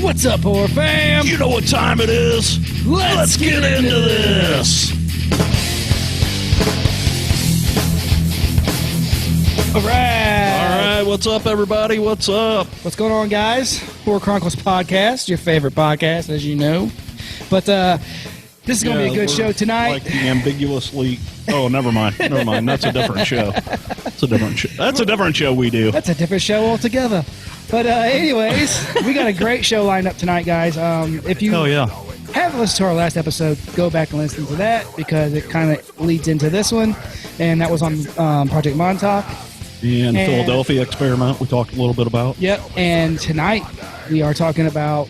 What's up, horror fam? You know what time it is. Let's get into this. All right. What's up, everybody? What's up? What's going on, guys? Horror Chronicles podcast, your favorite podcast, as you know. But this is going to be a good show tonight. Like the ambiguously... Oh, never mind. That's a different show. That's a different show we do. That's a different show altogether. But anyways, we got a great show lined up tonight, guys. If you haven't listened to our last episode, go back and listen to that because it kind of leads into this one. And that was on Project Montauk. And Philadelphia experiment we talked a little bit about. Yep. And tonight we are talking about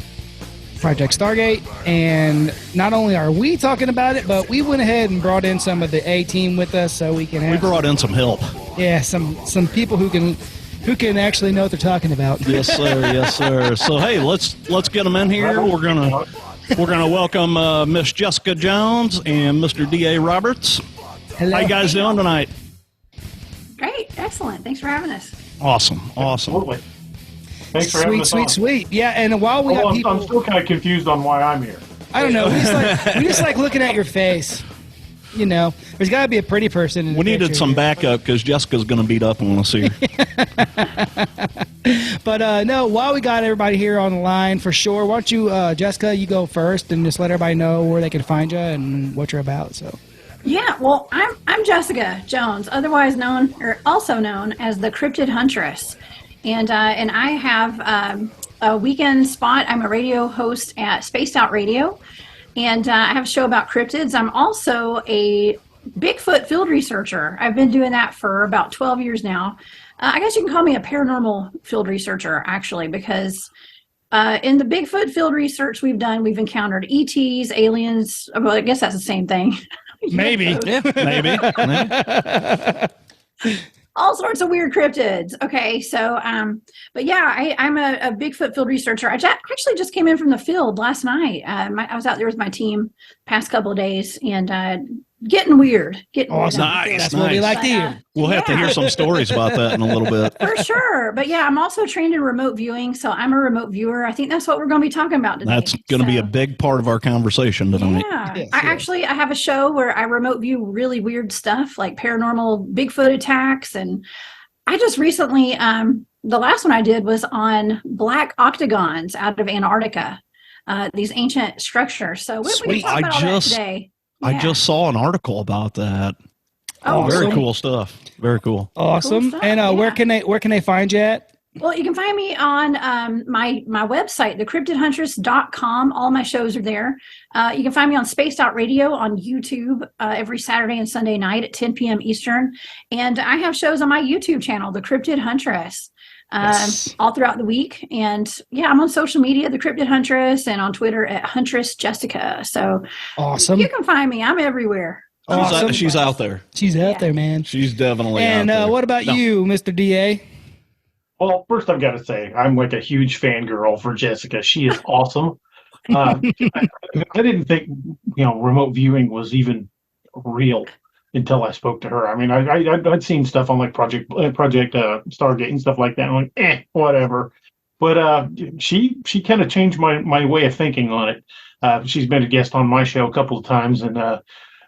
Project Stargate. And not only are we talking about it, but we went ahead and brought in some of the A-team with us so we can have... We brought in some help. Yeah, some people who can actually know what they're talking about. Yes, sir. Yes, sir. So, hey, let's get them in here. We're gonna welcome Miss Jessica Jones and Mr. D.A. Roberts. Hello. How you guys doing tonight? Great, excellent. Thanks for having us. Awesome. Absolutely. Thanks for having us on. Sweet. Yeah, and while we have people... I'm still kind of confused on why I'm here. I don't know. We just like looking at your face. You know, there's got to be a pretty person in the We needed picture some here. backup because Jessica's going to beat up on us here. But no, while we got everybody here on the line, for sure, why don't you, Jessica, you go first and just let everybody know where they can find you and what you're about. So. Yeah, well, I'm Jessica Jones, otherwise known or also known as the Cryptid Huntress, and I have a weekend spot. I'm a radio host at Spaced Out Radio. And I have a show about cryptids. I'm also a Bigfoot field researcher. I've been doing that for about 12 years now. I guess you can call me a paranormal field researcher, actually, because in the Bigfoot field research we've done, we've encountered ETs, aliens. Well, I guess that's the same thing. Maybe. Maybe. All sorts of weird cryptids. Okay, so, but yeah, I'm a Bigfoot field researcher. I actually just came in from the field last night. I was out there with my team past couple of days and getting weird. Awesome. Nice. That's what we like to hear. We'll have to hear some stories about that in a little bit. For sure. But yeah, I'm also trained in remote viewing, so I'm a remote viewer. I think that's what we're going to be talking about today. That's going to be a big part of our conversation tonight. Yeah. Yes, I have a show where I remote view really weird stuff like paranormal Bigfoot attacks. And I just recently, the last one I did was on black octagons out of Antarctica, these ancient structures. So we can talk about all that today. I just saw an article about that. Oh, very awesome. cool stuff. Very cool. Awesome. Cool stuff, And where can they find you at? Well, you can find me on my website, thecryptidhuntress.com. All my shows are there. You can find me on Spaced Out Radio on YouTube every Saturday and Sunday night at 10 p.m. Eastern. And I have shows on my YouTube channel, The Cryptid Huntress, all throughout the week. And yeah, I'm on social media, The Cryptid Huntress, and on Twitter at Huntress Jessica. So Awesome. you can find me. I'm everywhere. Awesome. She's out there. She's out there, man. She's definitely And out there. what about you, Mr. DA? Well, first I've got to say, I'm like a huge fangirl for Jessica. She is awesome. I didn't think, remote viewing was even real until I spoke to her. I mean, I'd seen stuff on like Project Stargate and stuff like that. I'm like, whatever. But she kind of changed my way of thinking on it. She's been a guest on my show a couple of times, and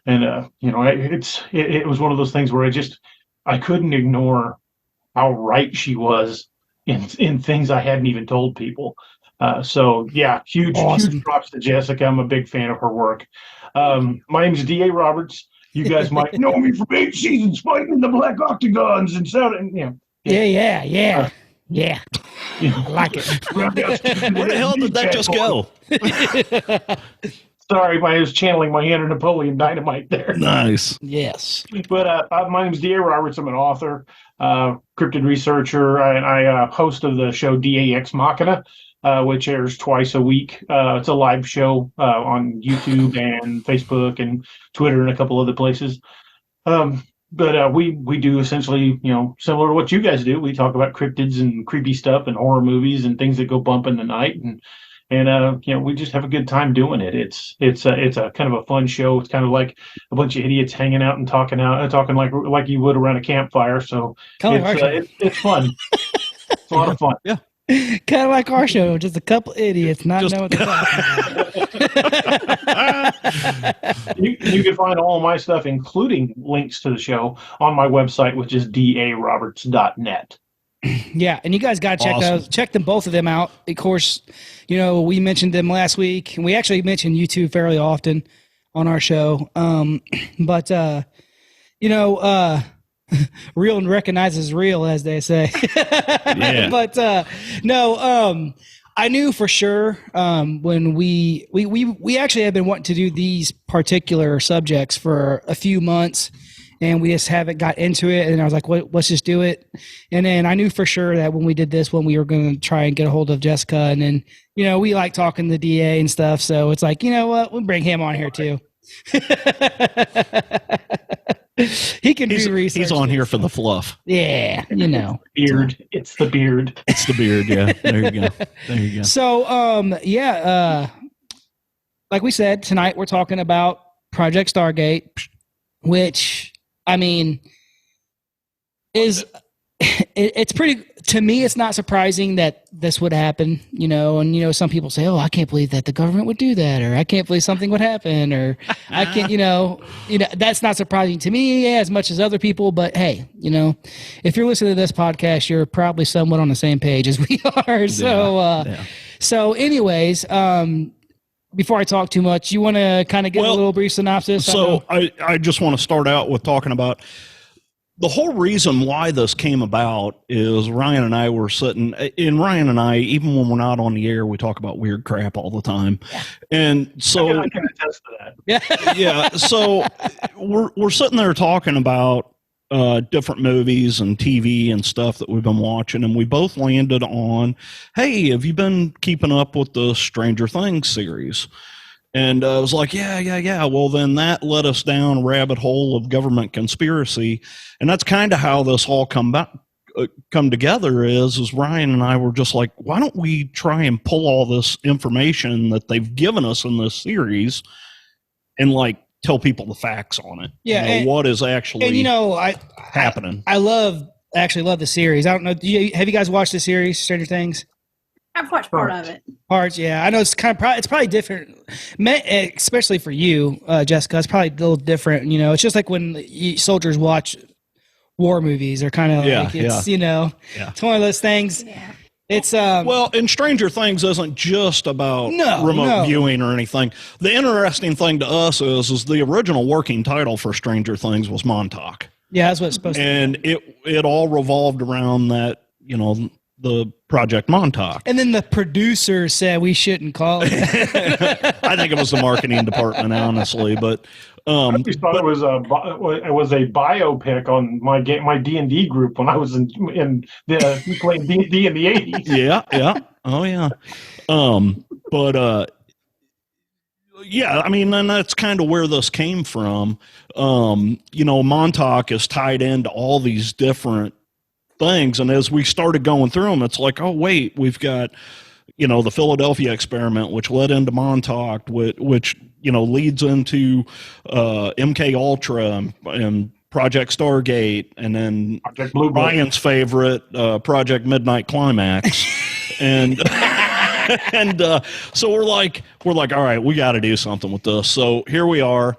it was one of those things where I couldn't ignore how right she was in things I hadn't even told people. So yeah, huge props to Jessica. I'm a big fan of her work. My name is D.A. Roberts. You guys might know me from 8 seasons fighting the Black Octagons and sounding, Yeah. I like it. Where the hell did that just go? Sorry, I was channeling my inner Napoleon Dynamite there. Nice. Yes. But my name is D.A. Roberts. I'm an author, cryptid researcher, and I host of the show DAX Machina, which airs twice a week. It's a live show on YouTube and Facebook and Twitter and a couple other places. But we do essentially, similar to what you guys do. We talk about cryptids and creepy stuff and horror movies and things that go bump in the night. and we just have a good time doing it. It's a kind of a fun show. It's kind of like a bunch of idiots hanging out and talking like you would around a campfire. So it's fun. It's a lot of fun. Yeah. Kind of like our show, just a couple idiots not knowing what they're talking about. You can find all of my stuff, including links to the show, on my website, which is daroberts.net. Yeah, and you guys got to check them, both of them out. Of course, we mentioned them last week, and we actually mention you two fairly often on our show. Real and recognizes real, as they say. Yeah. But I knew for sure when we actually have been wanting to do these particular subjects for a few months, and we just haven't got into it. And I was like, let's just do it. And then I knew for sure that when we did this one, we were going to try and get a hold of Jessica. And then, we like talking to the DA and stuff. So it's like, we'll bring him on here too. He can do research. He's on here for the fluff. Yeah, beard. It's the beard. It's the beard. Yeah, there you go. So, like we said, tonight we're talking about Project Stargate, which is it's pretty. To me, it's not surprising that this would happen, and some people say, "Oh, I can't believe that the government would do that," or "I can't believe something would happen," or "I can't," that's not surprising to me as much as other people. But hey, if you're listening to this podcast, you're probably somewhat on the same page as we are. So, anyways, before I talk too much, you want to kind of give a little brief synopsis? So I just want to start out with talking about. The whole reason why this came about is Ryan and I were sitting, and Ryan and I, even when we're not on the air, we talk about weird crap all the time. Yeah. And so I can attest to that. Yeah. So we're sitting there talking about different movies and TV and stuff that we've been watching, and we both landed on, hey, have you been keeping up with the Stranger Things series? And I was like, yeah. Well, then that led us down a rabbit hole of government conspiracy. And that's kind of how this all come together is Ryan and I were just like, why don't we try and pull all this information that they've given us in this series and tell people the facts on it. Yeah. What is actually happening. I love the series. I don't know. Have you guys watched the series, Stranger Things? I've watched part of it. Parts, yeah. I know it's it's probably different, especially for you, Jessica. It's probably a little different. It's just like when soldiers watch war movies. They're kind of it's one of those things. Yeah. It's and Stranger Things isn't just about remote viewing or anything. The interesting thing to us is the original working title for Stranger Things was Montauk. Yeah, that's what it's supposed to be. And it all revolved around that, the Project Montauk. And then the producer said we shouldn't call it. I think it was the marketing department, honestly, but I always thought it was a biopic on my D&D group when I was in the playing D&D in the 80s. Yeah. Oh yeah. And that's kind of where this came from. Montauk is tied into all these different things, and as we started going through them, it's like, oh wait, we've got the Philadelphia experiment, which led into Montauk, which leads into MK Ultra and Project Stargate, and then Ryan's favorite Project Midnight Climax. and so we're like all right, we got to do something with this. So here we are,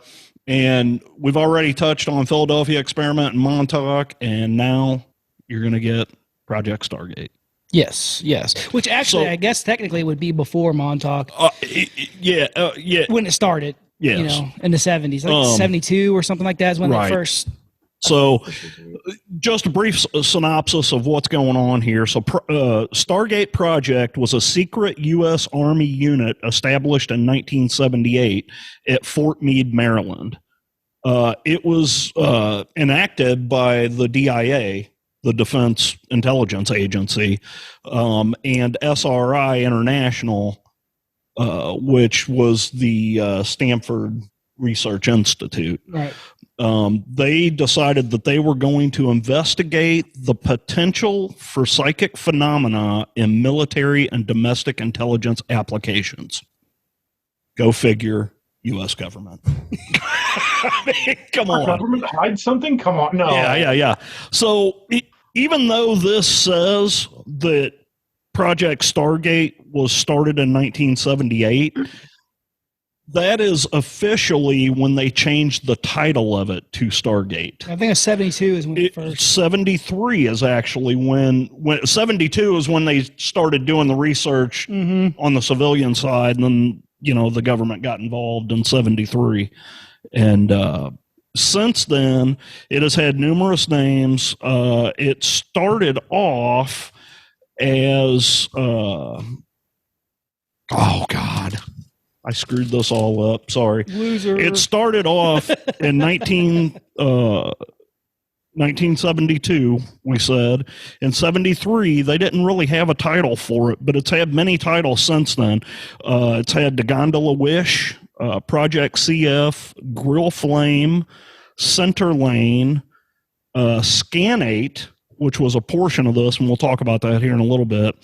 and we've already touched on Philadelphia experiment and Montauk, and now you're going to get Project Stargate. Yes. Which actually, I guess technically would be before Montauk. Yeah. When it started. Yes. In the 70s, like 72 or something like that is when they first. So, just a brief synopsis of what's going on here. So, Stargate Project was a secret U.S. Army unit established in 1978 at Fort Meade, Maryland. It was enacted by the DIA, the Defense Intelligence Agency, and SRI International, which was the Stanford Research Institute. Right. They decided that they were going to investigate the potential for psychic phenomena in military and domestic intelligence applications. Go figure, U.S. government. I mean, come on. Government hide something? Come on. No. Yeah. So even though this says that Project Stargate was started in 1978, that is officially when they changed the title of it to Stargate. I think it's 72 is when it first. 73 is actually when 72 is when they started doing the research on the civilian side, and then the government got involved in 73, and since then it has had numerous names. It started off as I screwed this all up. Sorry. Loser. It started off in 1972, we said. In 73, they didn't really have a title for it, but it's had many titles since then. It's had The Gondola Wish, Project CF, Grill Flame, Center Lane, Scanate, which was a portion of this, and we'll talk about that here in a little bit,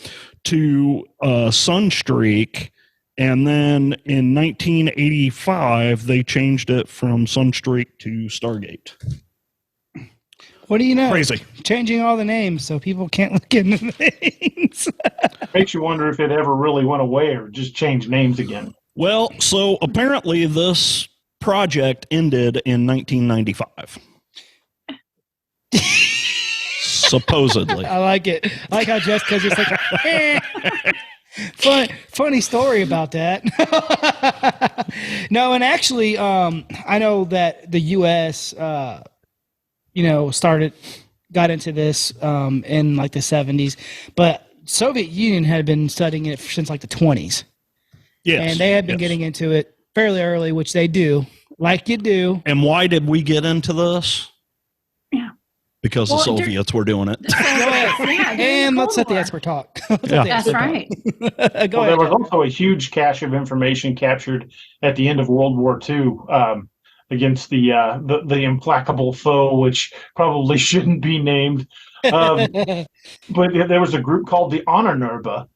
to Sunstreak. And then in 1985, they changed it from Sunstreak to Stargate. What do you know? Crazy. Changing all the names so people can't look into the names. Makes you wonder if it ever really went away or just changed names again. Well, so apparently this project ended in 1995. Supposedly. I like it. I like how Jessica's just like, funny story about that. No, and actually, I know that the U.S., got into this in like the 70s, but Soviet Union had been studying it since like the 20s. Yes. And they had been getting into it fairly early, which they do, like you do. And why did we get into this? Because the Soviets were doing it. And let's let the expert talk. That's right. There was also a huge cache of information captured at the end of World War II against the implacable foe, which probably shouldn't be named. But there was a group called the Honornerba,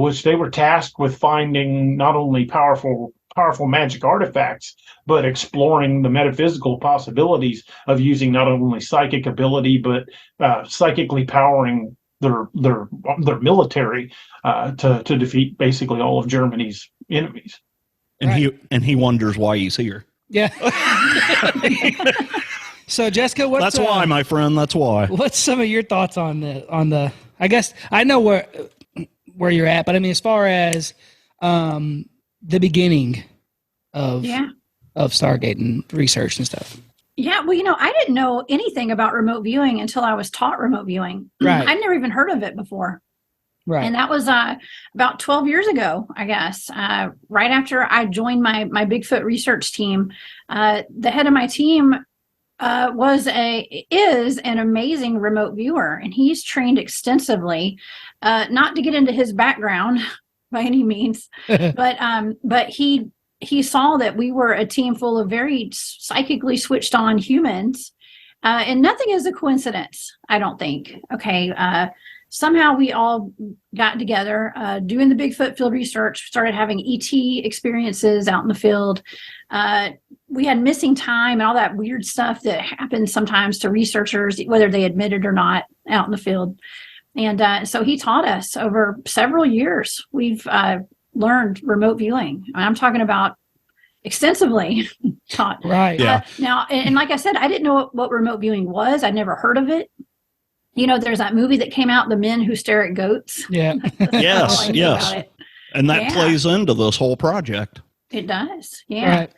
which they were tasked with finding not only powerful magic artifacts, but exploring the metaphysical possibilities of using not only psychic ability, but psychically powering their military to defeat basically all of Germany's enemies. And he wonders why he's here. Yeah. So Jessica, that's why, my friend. That's why. What's some of your thoughts on the? I guess I know where you're at, but I mean, as far as the beginning of Stargate and research and stuff. Yeah, well, I didn't know anything about remote viewing until I was taught remote viewing. Right. I'd never even heard of it before. Right. And that was about 12 years ago, I guess, right after I joined my Bigfoot research team. The head of my team is an amazing remote viewer, and he's trained extensively, not to get into his background by any means, but he saw that we were a team full of very psychically switched on humans, and nothing is a coincidence, I don't think. Okay. Somehow we all got together, doing the Bigfoot field research, started having ET experiences out in the field. We had missing time and all that weird stuff that happens sometimes to researchers, whether they admit it or not, out in the field. And so he taught us over several years. We've learned remote viewing. I'm talking about extensively taught. Right. Yeah. Now, and like I said, I didn't know what remote viewing was. I'd never heard of it. There's that movie that came out, The Men Who Stare at Goats. Yeah. Yes. And that plays into this whole project. It does. Yeah. Right.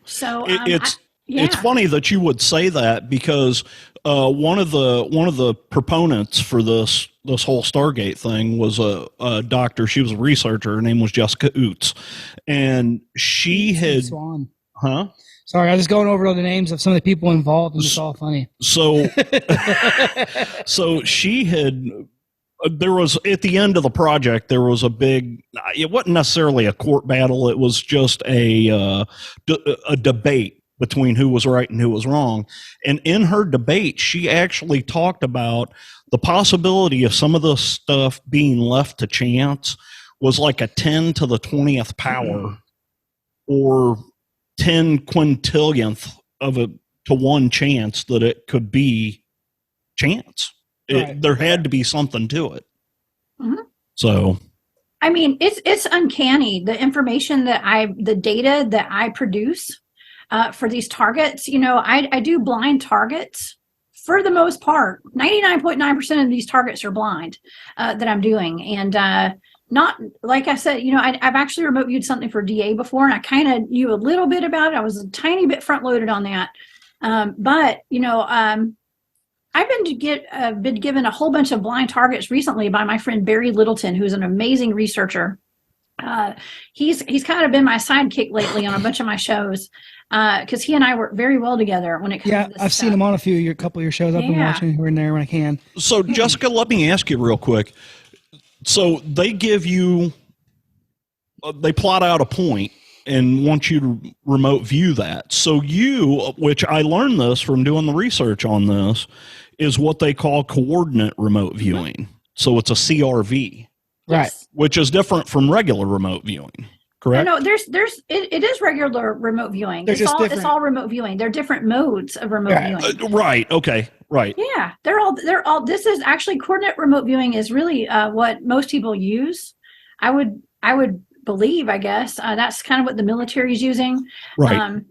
So it's funny that you would say that, because one of the proponents for this whole Stargate thing was a doctor. She was a researcher. Her name was Jessica Oots, and she had Swan. Huh? Sorry, I was just going over the names of some of the people involved, and it's all funny. So she had. There was, at the end of the project, there was a big. It wasn't necessarily a court battle. It was just a debate between who was right and who was wrong. And in her debate, she actually talked about the possibility of some of the stuff being left to chance was like a 10 to the 20th power or 10 quintillionth of a to one chance that it could be chance. There had to be something to it. Mm-hmm. So, I mean, it's uncanny. The information the data that I produce for these targets, you know, I do blind targets for the most part. 99.9% of these targets are blind that I'm doing. And not, like I said, you know, I've actually remote viewed something for DA before, and I kind of knew a little bit about it. I was a tiny bit front loaded on that. But, you know, I've been given a whole bunch of blind targets recently by my friend Barry Littleton, who's an amazing researcher. He's kind of been my sidekick lately on a bunch of my shows because he and I work very well together when it comes to this I've seen him on a couple of your shows. I've been watching here and there when I can. So, Jessica, let me ask you real quick. So they give you, they plot out a point and want you to remote view that. So you, which I learned this from doing the research on this, is what they call coordinate remote viewing. So it's a CRV, right? Which is different from regular remote viewing. Correct? No, it is regular remote viewing. It's all remote viewing. They're different modes of remote viewing. Right. Okay. Right. Yeah, they're all. This is actually coordinate remote viewing is really what most people use. I would believe. I guess that's kind of what the military is using. Right.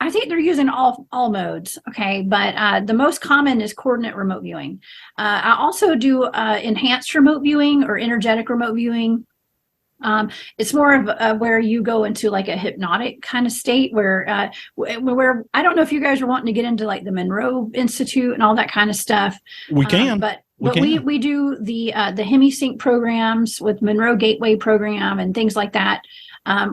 I think they're using all modes. Okay, but the most common is coordinate remote viewing. I also do enhanced remote viewing or energetic remote viewing. It's more of where you go into like a hypnotic kind of state where I don't know if you guys are wanting to get into like the Monroe Institute and all that kind of stuff. We can, but we do the HemiSync programs with Monroe Gateway program and things like that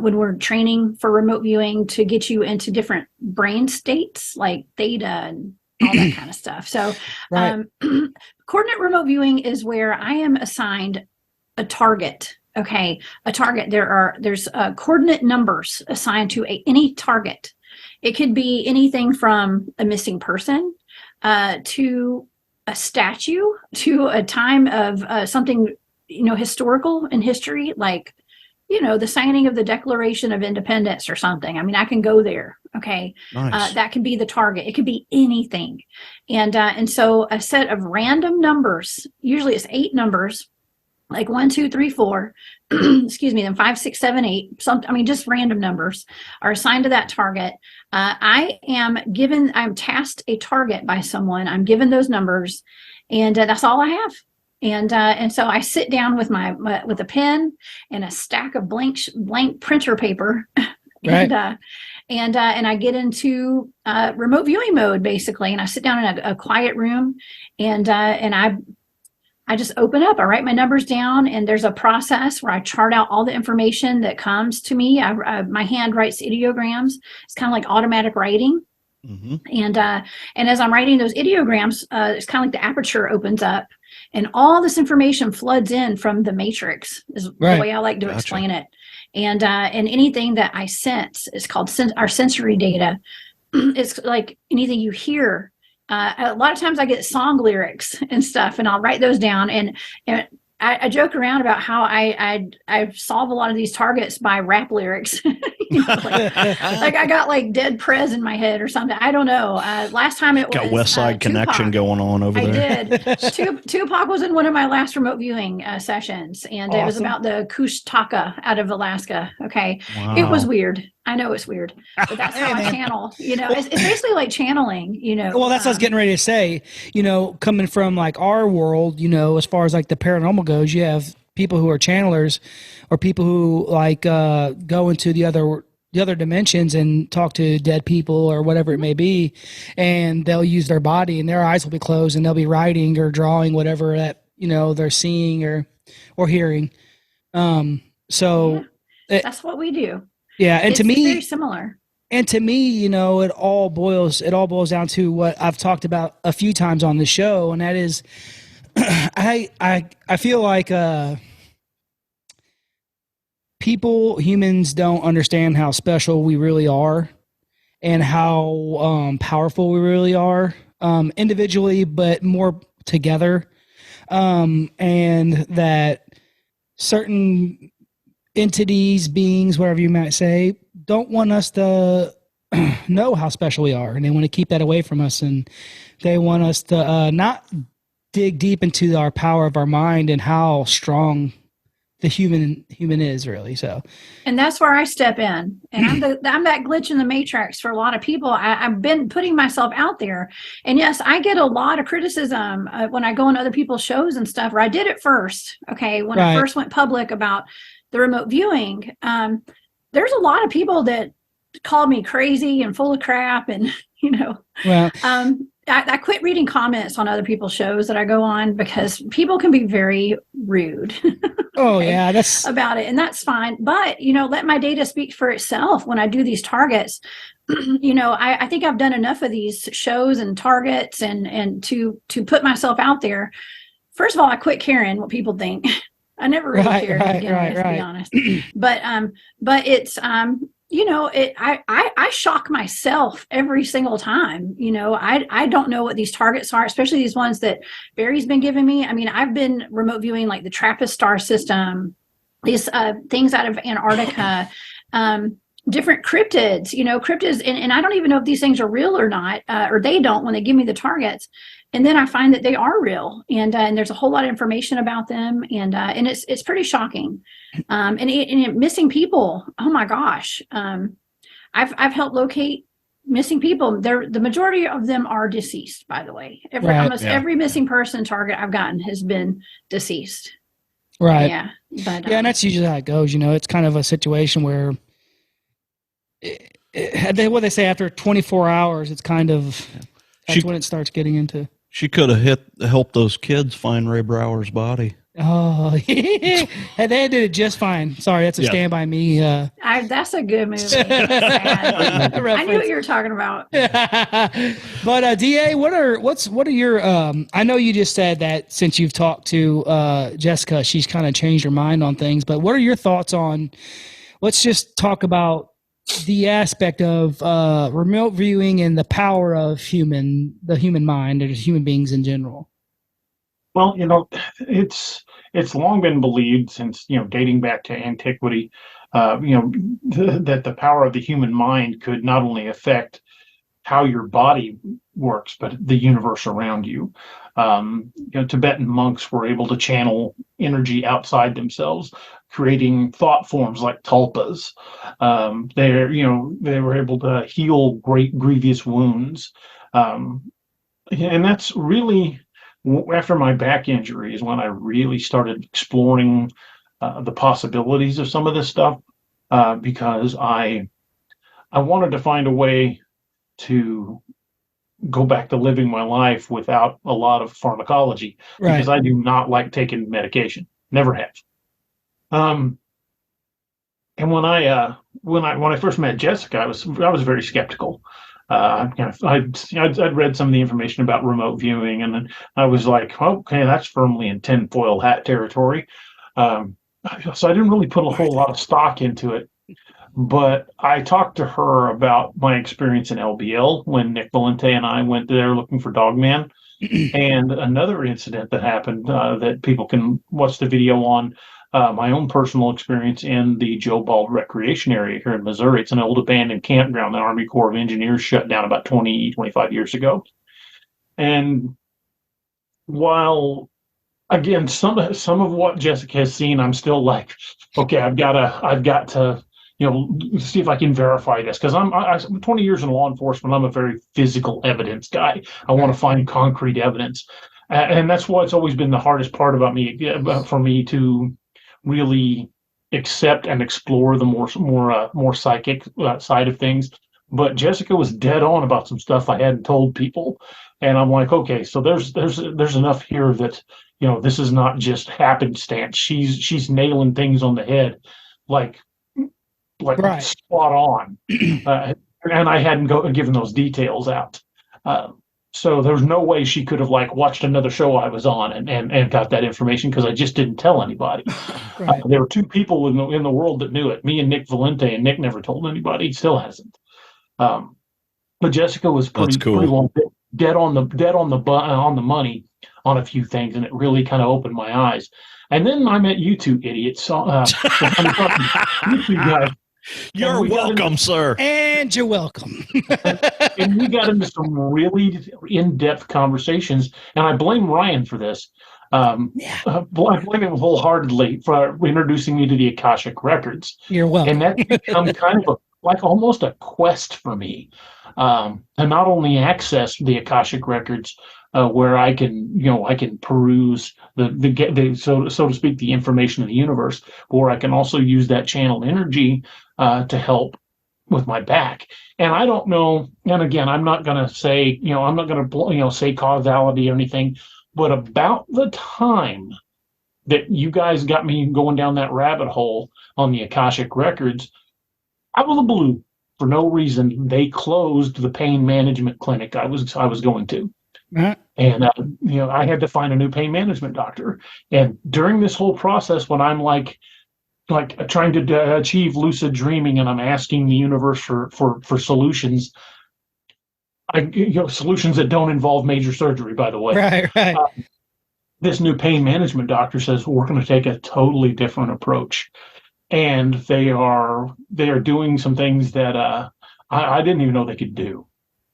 when we're training for remote viewing to get you into different brain states like theta and all that kind of stuff. So coordinate remote viewing is where I am assigned a target. Okay, a target. There's coordinate numbers assigned to any target. It could be anything from a missing person to a statue to a time of something, you know, historical in history, like, you know, the signing of the Declaration of Independence or something. I mean, I can go there. Okay, nice. That can be the target. It could be anything, and so a set of random numbers. Usually, it's 8 numbers. Like 1, 2, 3, 4, excuse me, then 5, 6, 7, 8, just random numbers are assigned to that target. I'm tasked a target by someone. I'm given those numbers, and that's all I have. And so I sit down with with a pen and a stack of blank printer paper, and I get into remote viewing mode basically, and I sit down in a quiet room, and I just open up, I write my numbers down, and there's a process where I chart out all the information that comes to me. My hand writes ideograms. It's kind of like automatic writing. Mm-hmm. And as I'm writing those ideograms, it's kind of like the aperture opens up, and all this information floods in from the matrix is the way I like to explain it. And anything that I sense is called our sensory data. It's like anything you hear. A lot of times I get song lyrics and stuff, and I'll write those down. And I joke around about how I solve a lot of these targets by rap lyrics. You know, like I got like Dead Prez in my head or something. I don't know. Last time it got West Side Connection going on over there. I did. Tupac was in one of my last remote viewing sessions, and It was about the Kushtaka out of Alaska. Okay, wow. It was weird. I know it's weird, but that's how I channel. You know, it's basically like channeling. You know, well, that's what I was getting ready to say. You know, coming from like our world, you know, as far as like the paranormal goes, you have people who are channelers, or people who like go into the other dimensions and talk to dead people or whatever it may be, and they'll use their body, and their eyes will be closed, and they'll be writing or drawing whatever that, you know, they're seeing or hearing. So that's what we do. Yeah, and to me, very similar. And to me, you know, it all boils down to what I've talked about a few times on the show, and that is, I feel like humans don't understand how special we really are, and how powerful we really are individually, but more together, and that certain entities, beings, whatever you might say, don't want us to know how special we are, and they want to keep that away from us, and they want us to not dig deep into our power of our mind and how strong the human is really. So, and that's where I step in, and I'm that glitch in the matrix for a lot of people. I've been putting myself out there, and yes, I get a lot of criticism when I go on other people's shows and stuff. Where I did it first, okay, when I first went public about the remote viewing. There's a lot of people that called me crazy and full of crap, and well, I quit reading comments on other people's shows that I go on because people can be very rude. Oh, yeah, that's about it. And that's fine. But, let my data speak for itself when I do these targets. I think I've done enough of these shows and targets and to put myself out there. First of all, I quit caring what people think. I never really cared to begin with, to be honest. But it's, I shock myself every single time. I don't know what these targets are, especially these ones that Barry's been giving me. I mean, I've been remote viewing like the TRAPPIST star system, these things out of Antarctica, different cryptids, cryptids, and I don't even know if these things are real or not, or they don't when they give me the targets. And then I find that they are real, and there's a whole lot of information about them, and it's pretty shocking. And missing people, oh my gosh, I've helped locate missing people. The majority of them are deceased, by the way. Almost every missing person target I've gotten has been deceased. Right. Yeah. But and that's usually how it goes. It's kind of a situation where what they say after 24 hours, it's kind of that's when it starts getting into. She could have helped those kids find Ray Brower's body. Oh, they did it just fine. Sorry, that's a Stand By Me. That's a good movie. I knew what you were talking about. But DA, what are your? I know you just said that since you've talked to Jessica, she's kind of changed her mind on things. But what are your thoughts on? Let's just talk about the aspect of remote viewing and the power of the human mind, or just human beings in general. Well, it's long been believed since, dating back to antiquity, that the power of the human mind could not only affect how your body works, but the universe around you. Tibetan monks were able to channel energy outside themselves, creating thought forms like tulpas. They were able to heal great grievous wounds. And that's really, after my back injury is when I really started exploring the possibilities of some of this stuff, because I wanted to find a way to go back to living my life without a lot of pharmacology, because I do not like taking medication. Never have. And when I first met Jessica, I was very skeptical. I'd read some of the information about remote viewing, and then I was like, okay, that's firmly in tinfoil hat territory. So I didn't really put a whole lot of stock into it. But I talked to her about my experience in LBL when Nick Valente and I went there looking for Dogman, and another incident that happened that people can watch the video on. My own personal experience in the Joe Bald Recreation Area here in Missouri. It's an old abandoned campground the Army Corps of Engineers shut down about 25 years ago. And while, again, some of what Jessica has seen, I'm still like, okay, I've got to see if I can verify this, because I'm 20 years in law enforcement. I'm a very physical evidence guy. I want to find concrete evidence, and that's what's always been the hardest part about for me to really accept and explore the more psychic side of things. But Jessica was dead on about some stuff I hadn't told people, and I'm like, okay, so there's enough here that this is not just happenstance. She's nailing things on the head, like spot on, and I hadn't given those details out. So there was no way she could have watched another show I was on and got that information, because I just didn't tell anybody. There were two people in the world that knew it, me and Nick Valente, and Nick never told anybody. He still hasn't. but Jessica was pretty well dead on the money on a few things, and it really kind of opened my eyes. And then I met you two idiots, you two guys. You're welcome, sir. And you're welcome. And we got into some really in-depth conversations, and I blame Ryan for this. I blame him wholeheartedly for introducing me to the Akashic Records. You're welcome. And that's become kind of like almost a quest for me to not only access the Akashic Records, where I can peruse the so to speak, the information of the universe, or I can also use that channel energy to help with my back. And I don't know, and again, I'm not going to say, say causality or anything, but about the time that you guys got me going down that rabbit hole on the Akashic Records, out of the blue, for no reason, they closed the pain management clinic I was going to. Uh-huh. And I had to find a new pain management doctor. And during this whole process, when I'm like trying to achieve lucid dreaming, and I'm asking the universe for solutions, solutions that don't involve major surgery, by the way. Right. This new pain management doctor says we're going to take a totally different approach, and they are doing some things that I didn't even know they could do.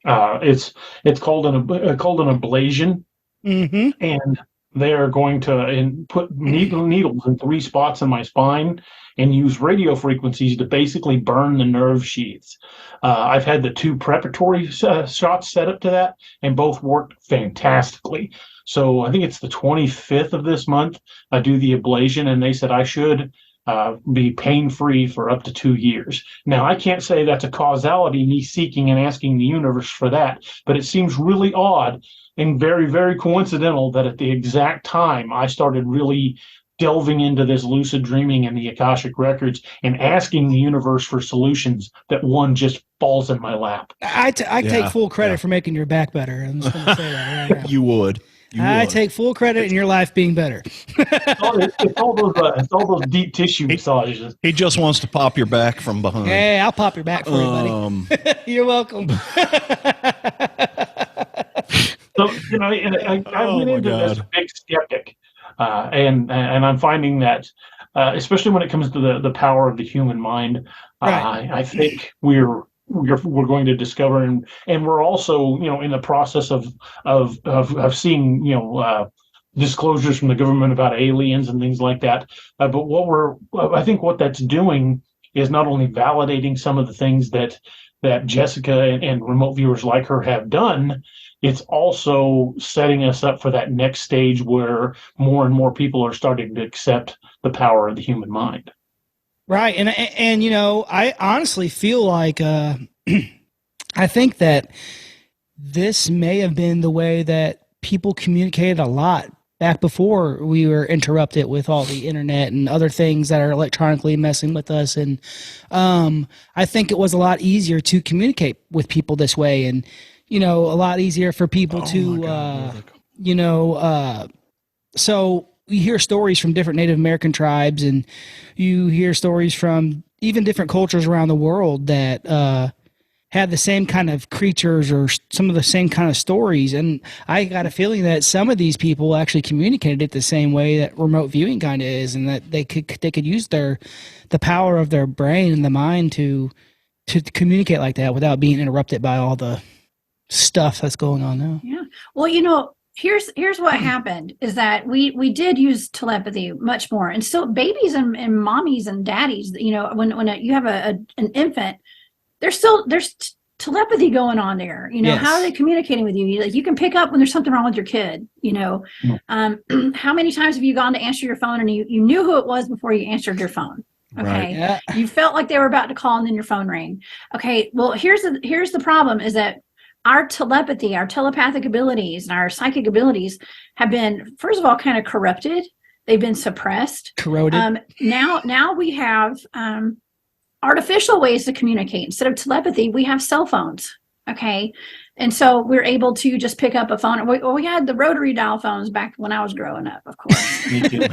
It's called an ablation, mm-hmm. and they are going to put needles in 3 spots in my spine and use radio frequencies to basically burn the nerve sheaths. I've had the 2 preparatory shots set up to that, and both worked fantastically. So I think it's the 25th of this month I do the ablation, and they said I should be pain-free for up to 2 years. Now, I can't say that's a causality, me seeking and asking the universe for that, but it seems really odd and very, very coincidental that at the exact time I started really delving into this lucid dreaming and the Akashic Records and asking the universe for solutions, that one just falls in my lap. I take full credit for making your back better. I'm just going to say that right now. You would. I take full credit in your life being better. It's all those deep tissue massages. He just wants to pop your back from behind. Hey, I'll pop your back for you, buddy. You're welcome. So I went into this big skeptic, and I'm finding that, especially when it comes to the power of the human mind, right. I think we're going to discover, and we're also in the process of seeing disclosures from the government about aliens and things like that. But I think what that's doing is not only validating some of the things that Jessica and remote viewers like her have done, it's also setting us up for that next stage where more and more people are starting to accept the power of the human mind. Right. And I honestly feel like, I think that this may have been the way that people communicated a lot back before we were interrupted with all the internet and other things that are electronically messing with us. And, I think it was a lot easier to communicate with people this way, and, a lot easier for people so you hear stories from different Native American tribes, and you hear stories from even different cultures around the world that have the same kind of creatures or some of the same kind of stories. And I got a feeling that some of these people actually communicated it the same way that remote viewing kind of is, and that they could use the power of their brain and the mind to communicate like that without being interrupted by all the stuff that's going on now. Yeah. Well, here's what happened is that we did use telepathy much more, and still babies and mommies and daddies, when you have an infant, there's telepathy going on there. Yes. How are they communicating with you? You can pick up when there's something wrong with your kid. How many times have you gone to answer your phone and you knew who it was before you answered your phone? Okay. Right. Yeah. You felt like they were about to call and then your phone rang. Okay. Well, here's the problem is that our telepathy, our telepathic abilities, and our psychic abilities have been, first of all, kind of corrupted. They've been suppressed. Corroded. Now we have artificial ways to communicate. Instead of telepathy, we have cell phones. Okay. And so we're able to just pick up a phone. We had the rotary dial phones back when I was growing up, of course. Me too.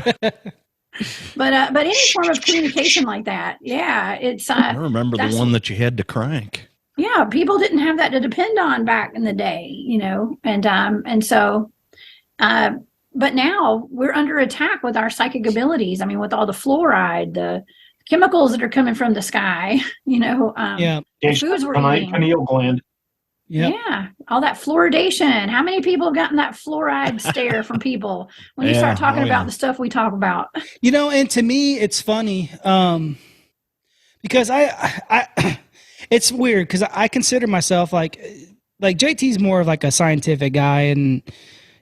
But any form of communication like that, yeah, it's. I remember the one that you had to crank. Yeah, people didn't have that to depend on back in the day, and so, but now we're under attack with our psychic abilities. I mean, with all the fluoride, the chemicals that are coming from the sky, the foods we're eating. Pineal gland. Yep. Yeah, all that fluoridation. How many people have gotten that fluoride stare from people when you start talking about the stuff we talk about? And to me, it's funny because I it's weird because I consider myself like JT's more of like a scientific guy, and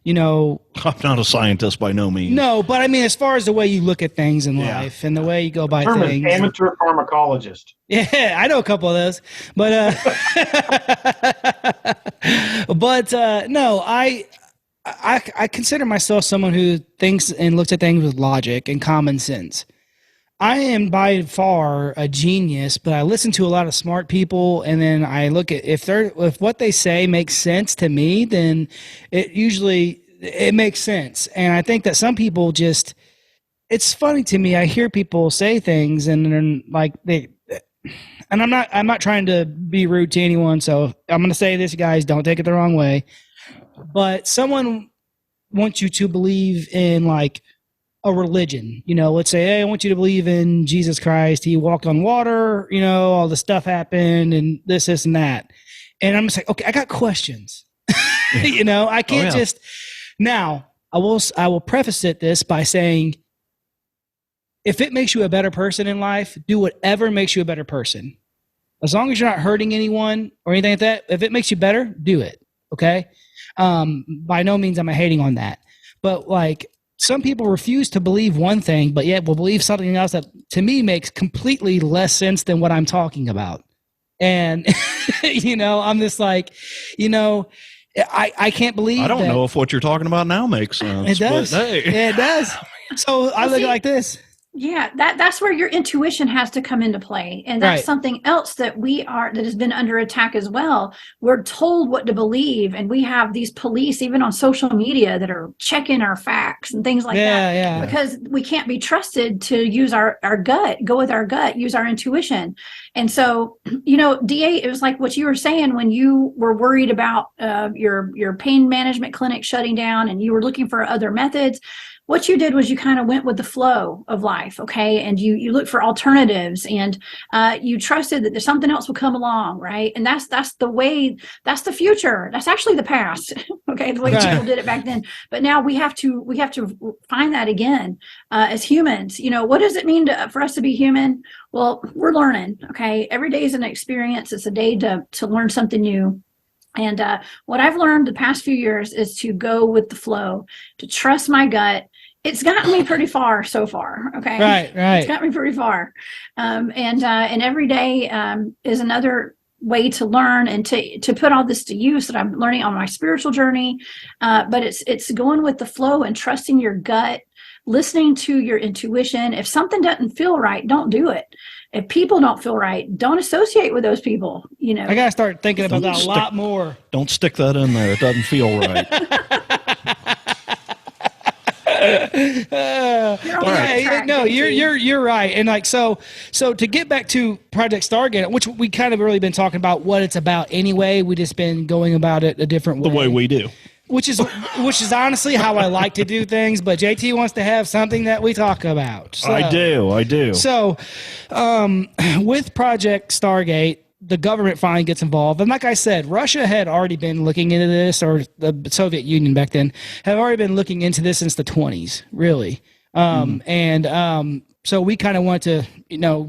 I'm not a scientist by no means. No, but I mean, as far as the way you look at things in life and the way you go by things. Amateur pharmacologist. Yeah, I know a couple of those, but no, I consider myself someone who thinks and looks at things with logic and common sense. I am by far a genius, but I listen to a lot of smart people, and then I look at if what they say makes sense to me, then it makes sense. And I think that some people it's funny to me. I hear people say things and then and I'm not trying to be rude to anyone, so I'm going to say this, guys, don't take it the wrong way. But someone wants you to believe in like a religion, let's say, hey, I want you to believe in Jesus Christ. He walked on water, all the stuff happened and this and that. And I'm just like, okay, I got questions. I can't just now I will preface this by saying, if it makes you a better person in life, do whatever makes you a better person. As long as you're not hurting anyone or anything like that, if it makes you better, do it. Okay. By no means am I hating on that, but like, some people refuse to believe one thing, but yet will believe something else that to me makes completely less sense than what I'm talking about. And, I'm just like, I can't believe I don't know if what you're talking about now makes sense. It does. But, hey. Yeah, it does. So I look like this. Yeah, that's where your intuition has to come into play. And that's something else that has been under attack as well. We're told what to believe, and we have these police, even on social media, that are checking our facts and things like that. Yeah. Because we can't be trusted to use our gut, go with our gut, use our intuition. And so, DA, it was like what you were saying when you were worried about your pain management clinic shutting down and you were looking for other methods. What you did was you kind of went with the flow of life, okay? And you looked for alternatives, and you trusted that there's something else will come along, right? And that's the way, that's the future. That's actually the past, okay? The way people did it back then. But now we have to find that again as humans. What does it mean for us to be human? Well, we're learning, okay? Every day is an experience. It's a day to learn something new. And what I've learned the past few years is to go with the flow, to trust my gut. It's gotten me pretty far so far. Okay. Right. It's got me pretty far. And every day is another way to learn and to put all this to use that I'm learning on my spiritual journey. But it's going with the flow and trusting your gut, listening to your intuition. If something doesn't feel right, don't do it. If people don't feel right, don't associate with those people. I got to start thinking about that a lot more. Don't stick that in there. It doesn't feel right. You're right. And like, so to get back to Project Stargate, which we kind of really been talking about what it's about anyway. We just been going about it a different way. The way we do. Which is honestly how I like to do things, but JT wants to have something that we talk about. So, I do. So, with Project Stargate, the government finally gets involved. And like I said, Russia had already been looking into this, or the Soviet Union back then had already been looking into this since the 20s, really. So we kind of want to,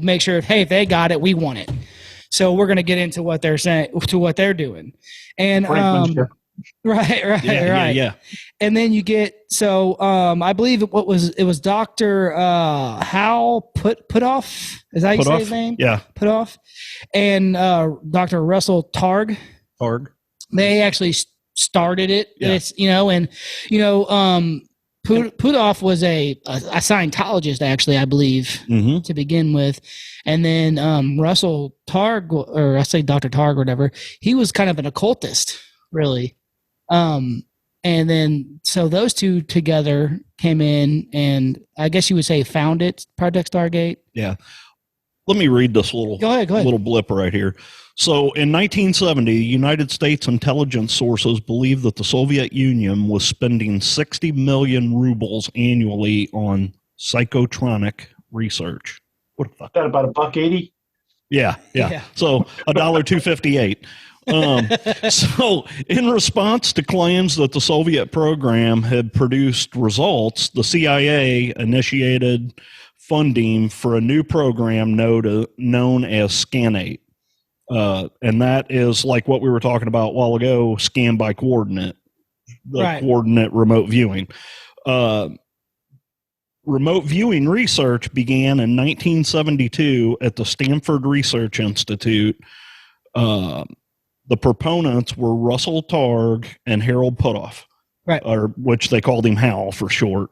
make sure, hey, if they got it, we want it. So we're going to get into what they're saying, to what they're doing. And, Right. Yeah. And then you get I believe it was Dr. Hal Puthoff. Is that how you say his name? Yeah. Puthoff. And Dr. Russell Targ. They actually started it. Yeah. It's Puthoff was a Scientologist, actually, I believe, to begin with. And then Russell Targ, or I say Dr. Targ or whatever, he was kind of an occultist, really. And then, so those two together came in, and I guess you would say founded Project Stargate. Yeah. Let me read this little go ahead. little blip right here. So in 1970, United States intelligence sources believed that the Soviet Union was spending 60 million rubles annually on psychotronic research. What the fuck? Is that about $1.80? Yeah. So $1.258. So in response to claims that the Soviet program had produced results, the CIA initiated funding for a new program known as Scan8. And that is like what we were talking about a while ago, scan by coordinate, the coordinate remote viewing. Remote viewing research began in 1972 at the Stanford Research Institute. The proponents were Russell Targ and Harold Puthoff, or which they called him Hal for short.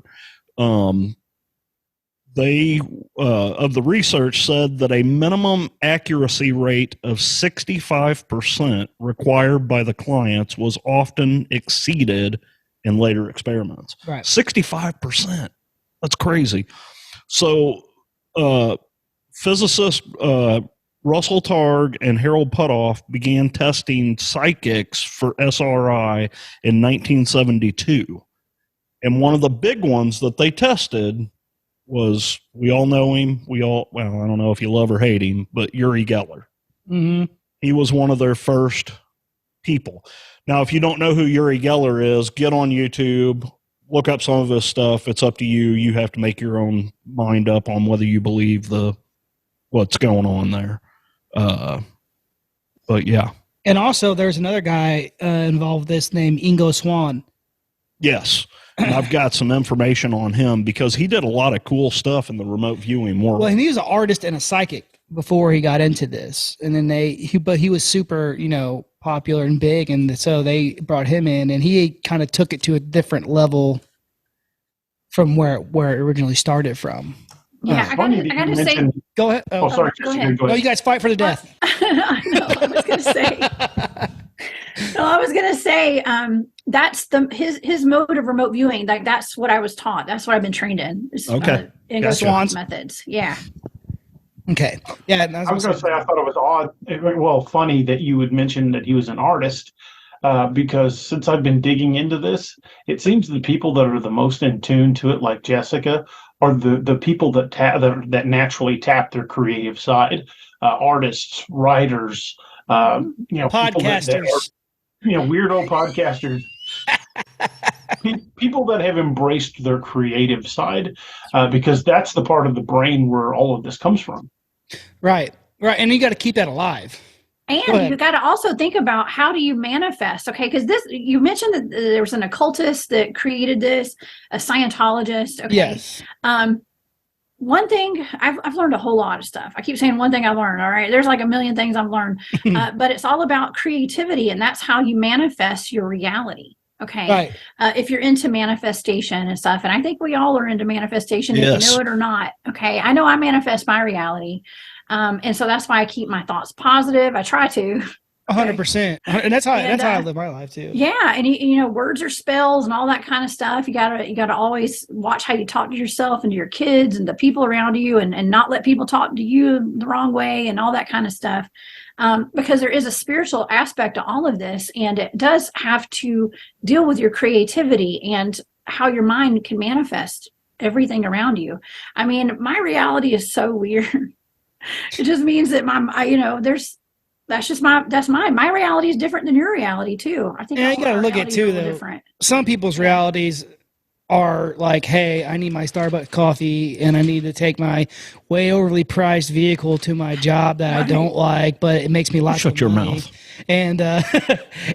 They of the research said that a minimum accuracy rate of 65% required by the clients was often exceeded in later experiments. 65%. That's crazy. So physicists Russell Targ and Harold Puthoff began testing psychics for SRI in 1972. And one of the big ones that they tested was, we all know him. Well, I don't know if you love or hate him, but Uri Geller. Mm-hmm. He was one of their first people. Now, if you don't know who Uri Geller is, get on YouTube, look up some of his stuff. It's up to you. You have to make your own mind up on whether you believe what's going on there. But yeah. And also there's another guy involved with this named Ingo Swann. Yes. And I've got some information on him because he did a lot of cool stuff in the remote viewing world. Well, and he was an artist and a psychic before he got into this. And then but he was super, popular and big. And so they brought him in and he kind of took it to a different level from where it originally started from. Yeah, I gotta say. Go ahead. Oh, sorry. Go ahead. No, you guys fight for the death. I was gonna say. No, I was gonna say. That's his mode of remote viewing. That's what I was taught. That's what I've been trained in. Okay. Ingo Swann's methods. Yeah. Okay. Yeah. I was going to say, I thought it was odd. Funny that you would mention that he was an artist. Because since I've been digging into this, it seems the people that are the most in tune to it, like Jessica, are the people that naturally tap their creative side. Artists, writers, podcasters, weirdo podcasters. People that have embraced their creative side, because that's the part of the brain where all of this comes from. Right. And you got to keep that alive. And you got to also think about, how do you manifest? Okay, because you mentioned that there was an occultist that created this, a Scientologist. Okay. Yes. One thing, I've learned a whole lot of stuff. I keep saying one thing I've learned. All right, there's like a million things I've learned, but it's all about creativity, and that's how you manifest your reality. Okay. Right. If you're into manifestation and stuff, and I think we all are into manifestation, if you know it or not. Okay. I know I manifest my reality. And so that's why I keep my thoughts positive. I try to. 100%. And that's how I live my life too. Yeah. And words are spells and all that kind of stuff. You gotta always watch how you talk to yourself and to your kids and the people around you, and not let people talk to you the wrong way and all that kind of stuff. Because there is a spiritual aspect to all of this, and it does have to deal with your creativity and how your mind can manifest everything around you. I mean, my reality is so weird. It just means that that's mine. My reality is different than your reality too. I think you got to look at too, though. Different. Some people's realities are like, hey, I need my Starbucks coffee and I need to take my way overly priced vehicle to my job that I don't like, but it makes me lots of money. Shut your mouth. And,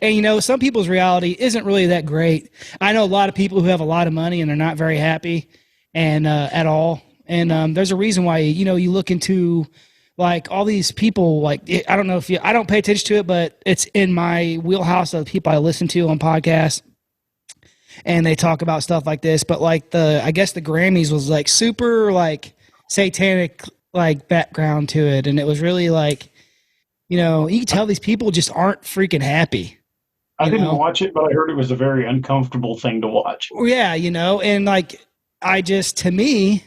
and some people's reality isn't really that great. I know a lot of people who have a lot of money and they're not very happy and at all. And there's a reason why, you look into like all these people, like, I don't know I don't pay attention to it, but it's in my wheelhouse of people I listen to on podcasts. And they talk about stuff like this, but like I guess the Grammys was like super like satanic like background to it, and it was really like, you can tell these people just aren't freaking happy. I didn't watch it, but I heard it was a very uncomfortable thing to watch. Yeah, and like to me,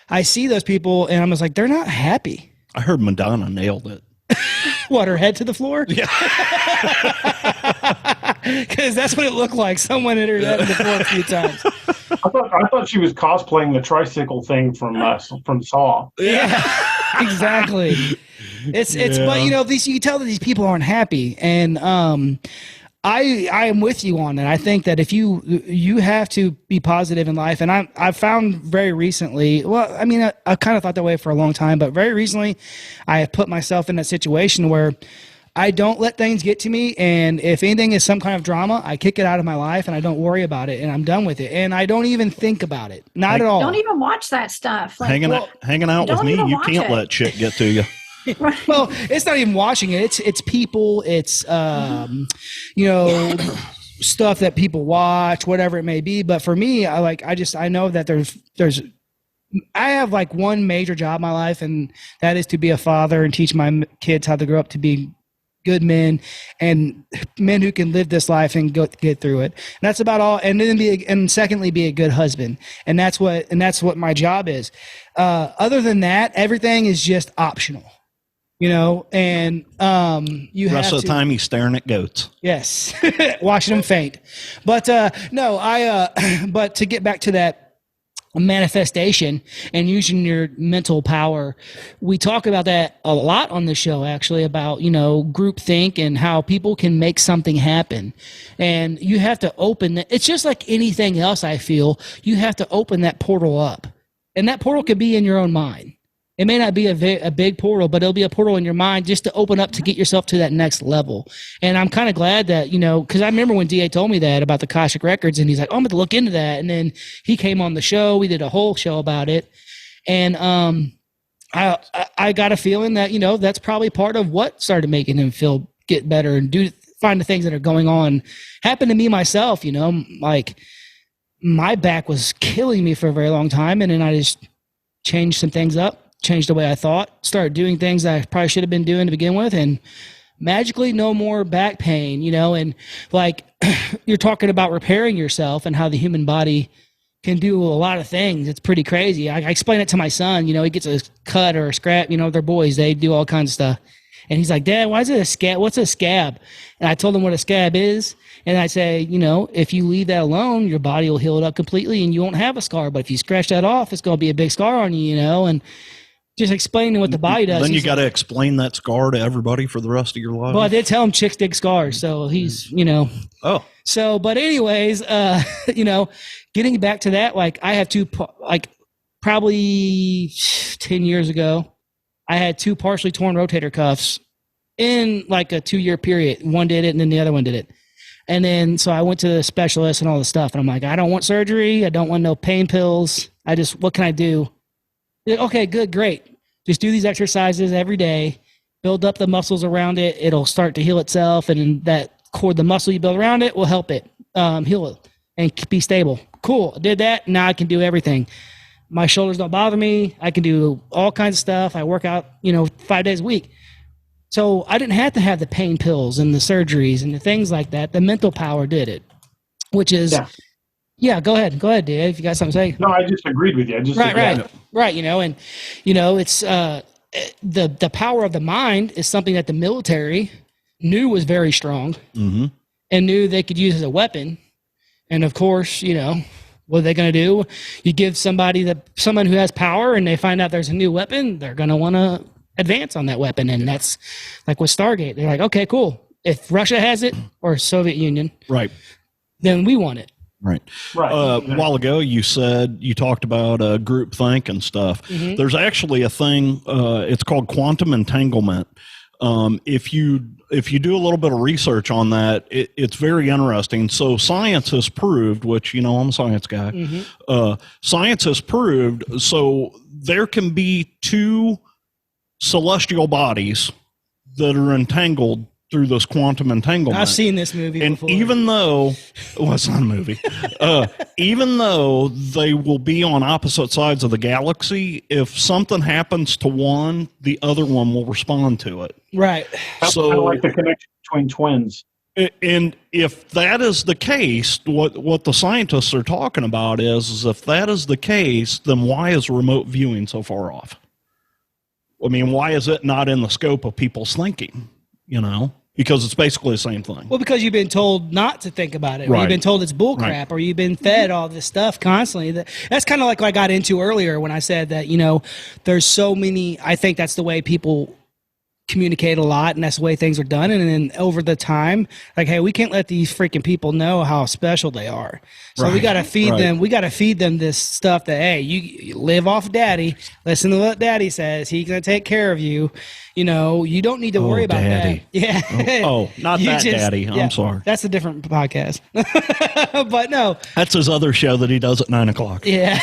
I see those people and I'm just like, they're not happy. I heard Madonna nailed it. What, her head to the floor? Yeah. Because that's what it looked like. Someone hit her head to the floor a few times. I thought she was cosplaying the tricycle thing from Saw. Yeah, exactly. It's but you know, you can tell that these people aren't happy, and I am with you on that. I think that if you have to be positive in life, and I've found very recently, well, I mean, I kind of thought that way for a long time, but very recently I have put myself in that situation where I don't let things get to me, and if anything is some kind of drama, I kick it out of my life and I don't worry about it, and I'm done with it, and I don't even think about it. Not at all. Don't even watch that stuff. Like, hanging out with me, you can't let shit get to you. Well, it's not even watching it. It's people. It's you know, stuff that people watch, whatever it may be. But for me, I know that there's I have like one major job in my life, and that is to be a father and teach my kids how to grow up to be good men and men who can live this life and get through it. And that's about all. And then secondly, be a good husband. And that's what my job is. Other than that, everything is just optional. You know, and you rest of the time he's staring at goats. Yes, watching them faint. But but to get back to that manifestation and using your mental power, we talk about that a lot on the show, actually, about, you know, groupthink and how people can make something happen. And you have to open it. It's just like anything else. I feel you have to open that portal up, and that portal could be in your own mind. It may not be a big portal, but it'll be a portal in your mind just to open up to get yourself to that next level. And I'm kind of glad that, you know, because I remember when DA told me that about the Akashic Records, and he's like, oh, I'm going to look into that. And then he came on the show. We did a whole show about it. And I got a feeling that, you know, that's probably part of what started making him get better and find the things that are going on. Happened to me myself, you know, like my back was killing me for a very long time. And then I just changed some things up. Changed the way I thought, started doing things that I probably should have been doing to begin with, and magically no more back pain, you know. And like you're talking about repairing yourself and how the human body can do a lot of things. It's pretty crazy. I explain it to my son, you know, he gets a cut or a scrap, you know, they're boys, they do all kinds of stuff. And he's like, Dad, why is it a scab? What's a scab? And I told him what a scab is. And I say, you know, if you leave that alone, your body will heal it up completely and you won't have a scar. But if you scratch that off, it's going to be a big scar on you, you know. And just explaining what the body does. Then you got to explain that scar to everybody for the rest of your life. Well, I did tell him chicks dig scars, so he's, you know. Oh. So, but anyways, you know, getting back to that, like I have probably 10 years ago, I had two partially torn rotator cuffs in like a 2-year period. One did it, and then the other one did it. And then, so I went to the specialist and all this stuff, and I'm like, I don't want surgery. I don't want no pain pills. What can I do? Okay, good, great. Just do these exercises every day, build up the muscles around it. It'll start to heal itself, and that the muscle you build around it will help it heal it and be stable. Cool, I did that. Now I can do everything. My shoulders don't bother me. I can do all kinds of stuff. I work out, you know, 5 days a week. So I didn't have to have the pain pills and the surgeries and the things like that. The mental power did it, which is... Yeah, go ahead, Dave. If you got something to say. No, I just agreed with you. Right. You know, and you know, it's the power of the mind is something that the military knew was very strong, and knew they could use as a weapon. And of course, you know, what are they going to do? You give someone who has power, and they find out there's a new weapon, they're going to want to advance on that weapon, and that's like with Stargate. They're like, okay, cool. If Russia has it or Soviet Union, right, then we want it. Right. A while ago, you talked about groupthink and stuff. Mm-hmm. There's actually a thing. It's called quantum entanglement. If you do a little bit of research on that, it's very interesting. So science has proved, which, you know, I'm a science guy. Mm-hmm. Science has proved. So there can be two celestial bodies that are entangled through this quantum entanglement. I've seen this movie before. And even though, well, it's not a movie, even though they will be on opposite sides of the galaxy, if something happens to one, the other one will respond to it. Right. So, I like the connection between twins. And if that is the case, what the scientists are talking about is if that is the case, then why is remote viewing so far off? I mean, why is it not in the scope of people's thinking? because it's basically the same thing. Well, because you've been told not to think about it. Or you've been told it's bullcrap, Right. or you've been fed all this stuff constantly. That's kind of like what I got into earlier when I said that, there's so many, I think that's the way people communicate a lot, and that's the way things are done. And then over the time, like, hey, we can't let these freaking people know how special they are. So we got to feed them. We got to feed them this stuff that, hey, you live off daddy. Listen to what daddy says. He's going to take care of you. You don't need to worry about daddy. that. Yeah. Not that daddy. I'm sorry. That's a different podcast. But no. That's his other show that he does at 9:00. Yeah.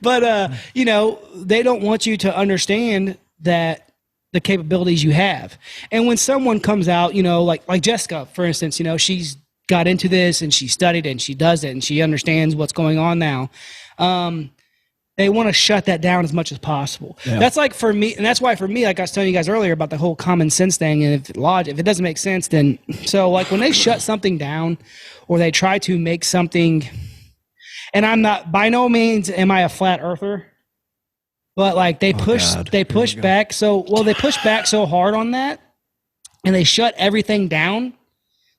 But, they don't want you to understand that the capabilities you have. And when someone comes out, like Jessica, for instance, she's got into this and she studied it and she does it and she understands what's going on now. They want to shut that down as much as possible. Yeah. That's like for me. And that's why for me, like I was telling you guys earlier about the whole common sense thing. And if it doesn't make sense, then so like when they shut something down or they try to make something, and I'm not, by no means am I a flat earther. But like they push back so hard on that, and they shut everything down.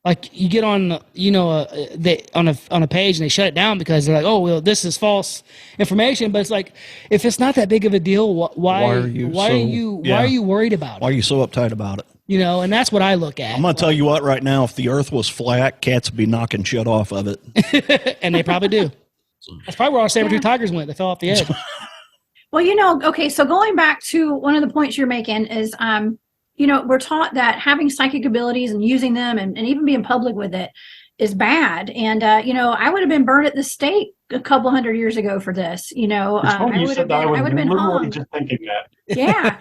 Like you get on on a page and they shut it down because they're like, oh well, this is false information. But it's like, if it's not that big of a deal, why are you worried about it? Why are you so uptight about it? And that's what I look at. I'm going to tell you what, right now, if the earth was flat, cats would be knocking shit off of it. And they probably do. That's probably where our saber-tooth tigers went. They fell off the edge. Well, okay, so going back to one of the points you're making is, we're taught that having psychic abilities and using them and even being public with it is bad. And, I would have been burned at the stake a couple hundred years ago for this, I would have been hung. Just thinking that. Yeah.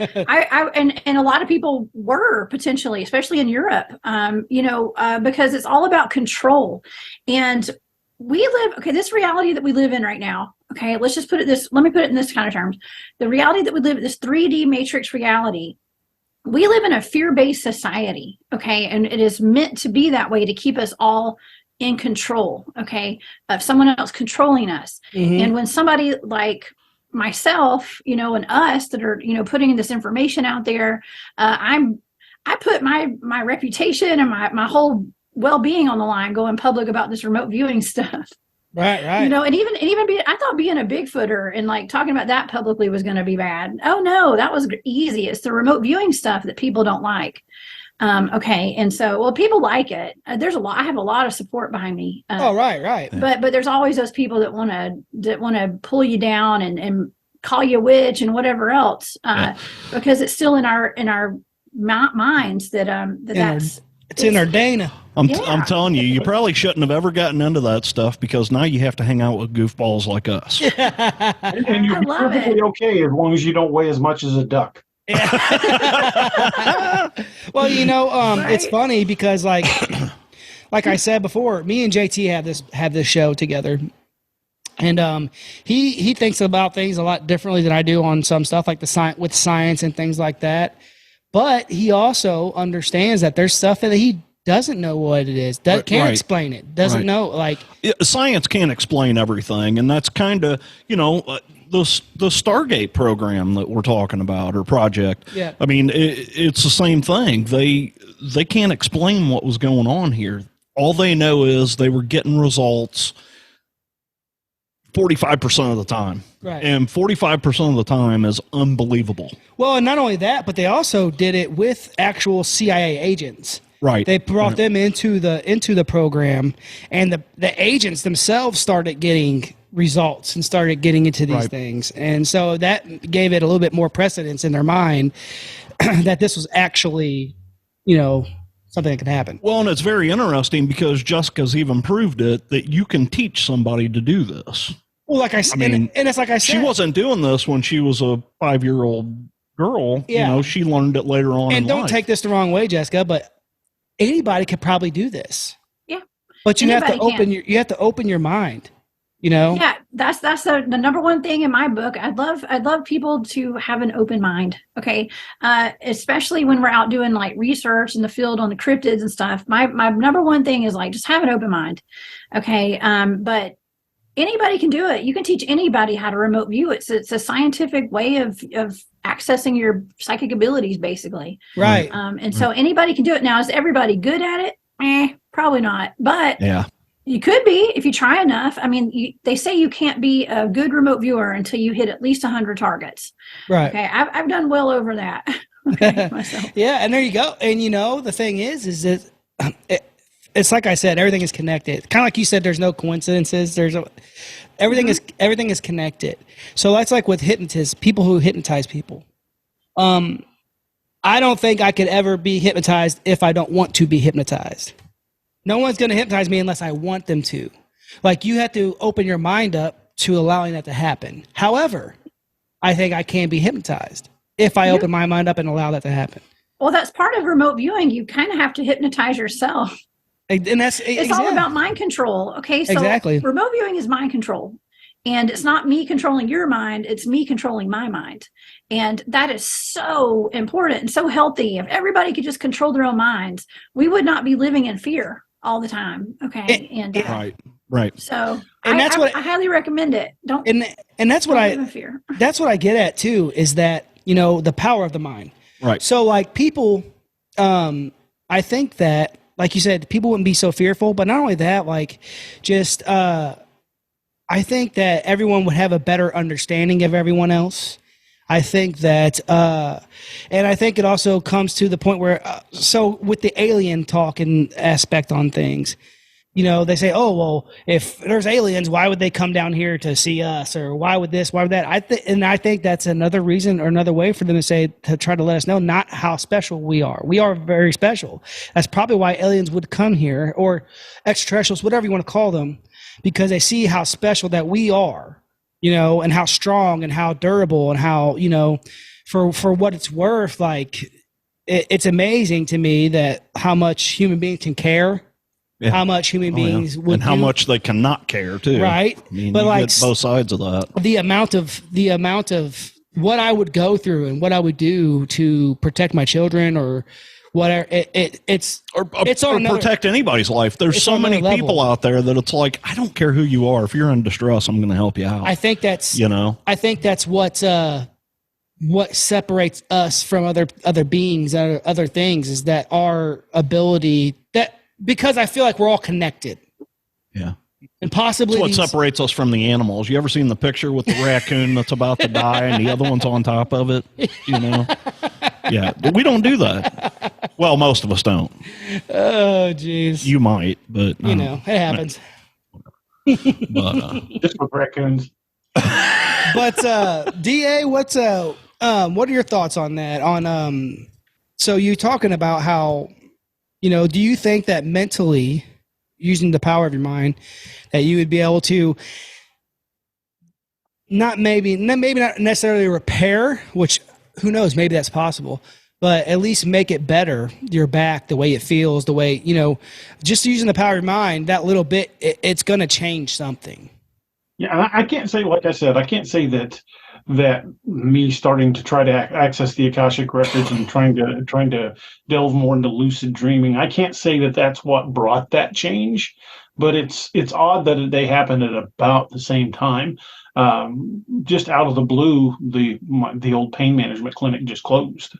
And a lot of people were potentially, especially in Europe, because it's all about control. And this reality that we live in right now, okay, let me put it in this kind of terms. The reality that we live in, this 3D matrix reality, we live in a fear-based society, okay, and it is meant to be that way to keep us all in control, okay, of someone else controlling us. Mm-hmm. And when somebody like myself, and us that are, putting this information out there, I put my reputation and my whole well-being on the line going public about this remote viewing stuff. Right. And even I thought being a Bigfooter and like talking about that publicly was going to be bad. Oh no, that was easy. It's the remote viewing stuff that people don't like. Okay. And so, people like it. I have a lot of support behind me. Right. But there's always those people that want to pull you down and call you a witch and whatever else, because it's still in our minds that's in our Dana. I'm telling you, you probably shouldn't have ever gotten into that stuff because now you have to hang out with goofballs like us. And you'll be perfectly okay as long as you don't weigh as much as a duck. Yeah. Well, it's funny because like I said before, me and JT have this show together. And he thinks about things a lot differently than I do on some stuff like with science and things like that. But he also understands that there's stuff that he doesn't know what it is, can't explain it, doesn't know. Science can't explain everything, and that's kind of, the Stargate program that we're talking about, or project. Yeah. I mean, it's the same thing. They can't explain what was going on here. All they know is they were getting results 45% of the time. Right. And 45% of the time is unbelievable. Well, and not only that, but they also did it with actual CIA agents. Right. They brought them into the program, and the agents themselves started getting results and started getting into these things. And so that gave it a little bit more precedence in their mind that this was actually, something that could happen. Well, and it's very interesting because Jessica's even proved it that you can teach somebody to do this. Well, like I said, and it's like I said, she wasn't doing this when she was a 5-year-old girl. Yeah. She learned it later on. And don't take this the wrong way, Jessica, but anybody could probably do this. Yeah. But you have to open your mind. Yeah, that's the number one thing in my book. I'd love people to have an open mind. Okay. Especially when we're out doing like research in the field on the cryptids and stuff. My number one thing is like, just have an open mind. Okay. But anybody can do it. You can teach anybody how to remote view. It's a scientific way of accessing your psychic abilities, basically. Right. And so anybody can do it. Now, is everybody good at it? Probably not. But you could be if you try enough. I mean, they say you can't be a good remote viewer until you hit at least 100 targets. Right. Okay. I've done well over that. Okay, myself. Yeah, and there you go. And the thing is that it's like I said, everything is connected. Kind of like you said, there's no coincidences. Everything is connected. So that's like with hypnotists, people who hypnotize people. I don't think I could ever be hypnotized if I don't want to be hypnotized. No one's going to hypnotize me unless I want them to. Like, you have to open your mind up to allowing that to happen. However, I think I can be hypnotized if I open my mind up and allow that to happen. Well, that's part of remote viewing. You kind of have to hypnotize yourself. And it's all about mind control. Okay, so exactly. Remote viewing is mind control. And it's not me controlling your mind, it's me controlling my mind. And that is so important and so healthy. If everybody could just control their own minds, we would not be living in fear all the time. Okay. Right. So and I highly recommend it. Don't and that's what live in fear. That's what I get at too, is that, the power of the mind. Right. So like people, I think that, like you said, people wouldn't be so fearful, but not only that, like just, I think that everyone would have a better understanding of everyone else. I think that, and I think it also comes to the point where, so with the alien talk and aspect on things, they say, oh, well, if there's aliens, why would they come down here to see us? Or why would this, why would that? I think that's another reason or another way for them to try to let us know not how special we are. We are very special. That's probably why aliens would come here, or extraterrestrials, whatever you want to call them, because they see how special that we are, and how strong and how durable and how, for what it's worth, like it's amazing to me that how much human beings can care. Yeah. How much human beings would, and how much they cannot care too. Right. I mean, but like both sides of that. The amount of what I would go through and what I would do to protect my children or whatever, it's protect anybody's life. There's so many people out there that it's like, I don't care who you are. If you're in distress, I'm going to help you out. I think that's I think that's what separates us from other beings, other things, is that our ability that. Because I feel like we're all connected. Yeah. And possibly it's what separates us from the animals. You ever seen the picture with the raccoon that's about to die and the other one's on top of it? Yeah. We don't do that. Well, most of us don't. Oh, jeez. You might, but it happens. But, just with raccoons. But DA, what are your thoughts on that? On so you talking about how, do you think that mentally, using the power of your mind, that you would be able to maybe not necessarily repair, which who knows, maybe that's possible, but at least make it better, your back, the way it feels, the way, just using the power of your mind, that little bit, it's going to change something. Yeah, I can't say, like I said, I can't say that me starting to try to access the Akashic records and trying to delve more into lucid dreaming, I can't say that that's what brought that change, but it's odd that they happened at about the same time. Just out of the blue, the old pain management clinic just closed,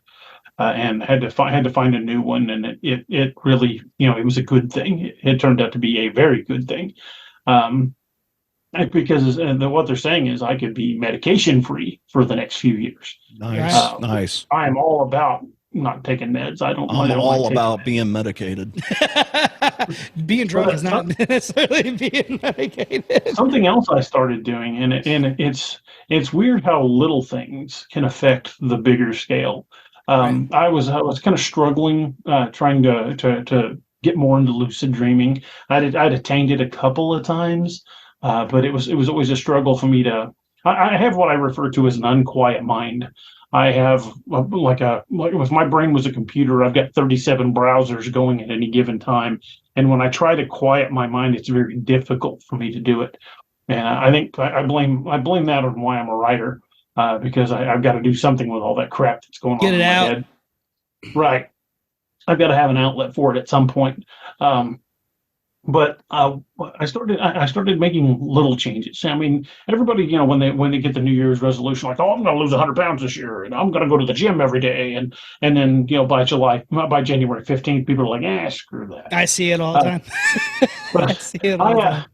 and had to find a new one, and it really, it was a good thing. It turned out to be a very good thing. Because what they're saying is I could be medication free for the next few years. Nice, nice. I am all about not taking meds. I'm all about being medicated. Being drunk is not necessarily being medicated. Something else I started doing, and it's weird how little things can affect the bigger scale. Right. I was kind of struggling trying to get more into lucid dreaming. I'd attained it a couple of times. But it was always a struggle for me I have what I refer to as an unquiet mind. I have like if my brain was a computer, I've got 37 browsers going at any given time. And when I try to quiet my mind, it's very difficult for me to do it. And I think I blame that on why I'm a writer, because I've got to do something with all that crap that's going on in my head. Right. I've got to have an outlet for it at some point. but I started making little changes. I mean, everybody, when they get the New Year's resolution, like, oh, I'm going to lose 100 pounds this year, and I'm going to go to the gym every day, and then by January 15th, people are like, screw that. I see it all the time. But I see it all the time.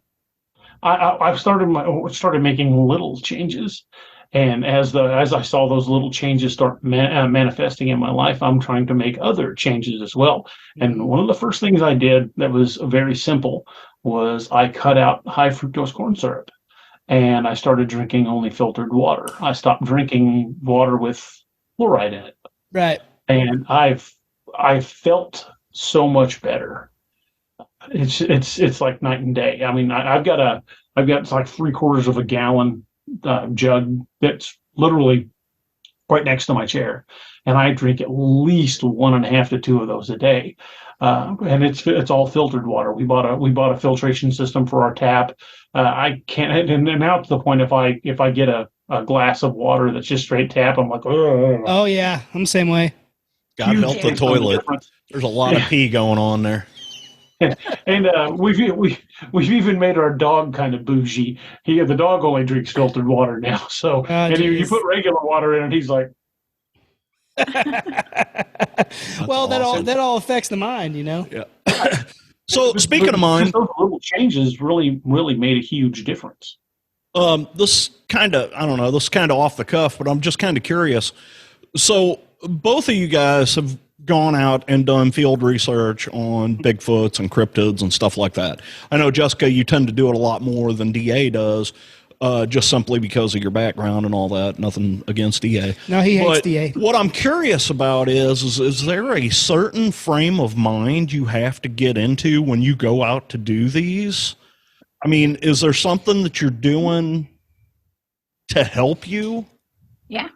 I've started making little changes, and as I saw those little changes start manifesting in my life, I'm trying to make other changes as well. And one of the first things I did that was very simple was I cut out high fructose corn syrup, and I started drinking only filtered water. I stopped drinking water with fluoride in it, Right. and I felt so much better. It's like night and day. I mean, I've got like 3/4 of a gallon jug that's literally right next to my chair, and I drink at least 1.5 to 2 of those a day. And it's all filtered water. We bought a filtration system for our tap. I can't, and now to the point, if I get a glass of water that's just straight tap, I'm like, oh. Oh yeah, I'm the same way. God help the toilet. There's a lot of pee going on there. And we've even made our dog kind of bougie. The dog only drinks filtered water now. So you put regular water in, and he's like. Well, that all affects the mind, Yeah. So speaking of mind, those little changes really made a huge difference. This kind of off the cuff, but I'm just kind of curious. So both of you guys have gone out and done field research on Bigfoots and cryptids and stuff like that. I know, Jessica, you tend to do it a lot more than DA does, just simply because of your background and all that. Nothing against DA. No, he hates DA. What I'm curious about is there a certain frame of mind you have to get into when you go out to do these? I mean, is there something that you're doing to help you? Yeah,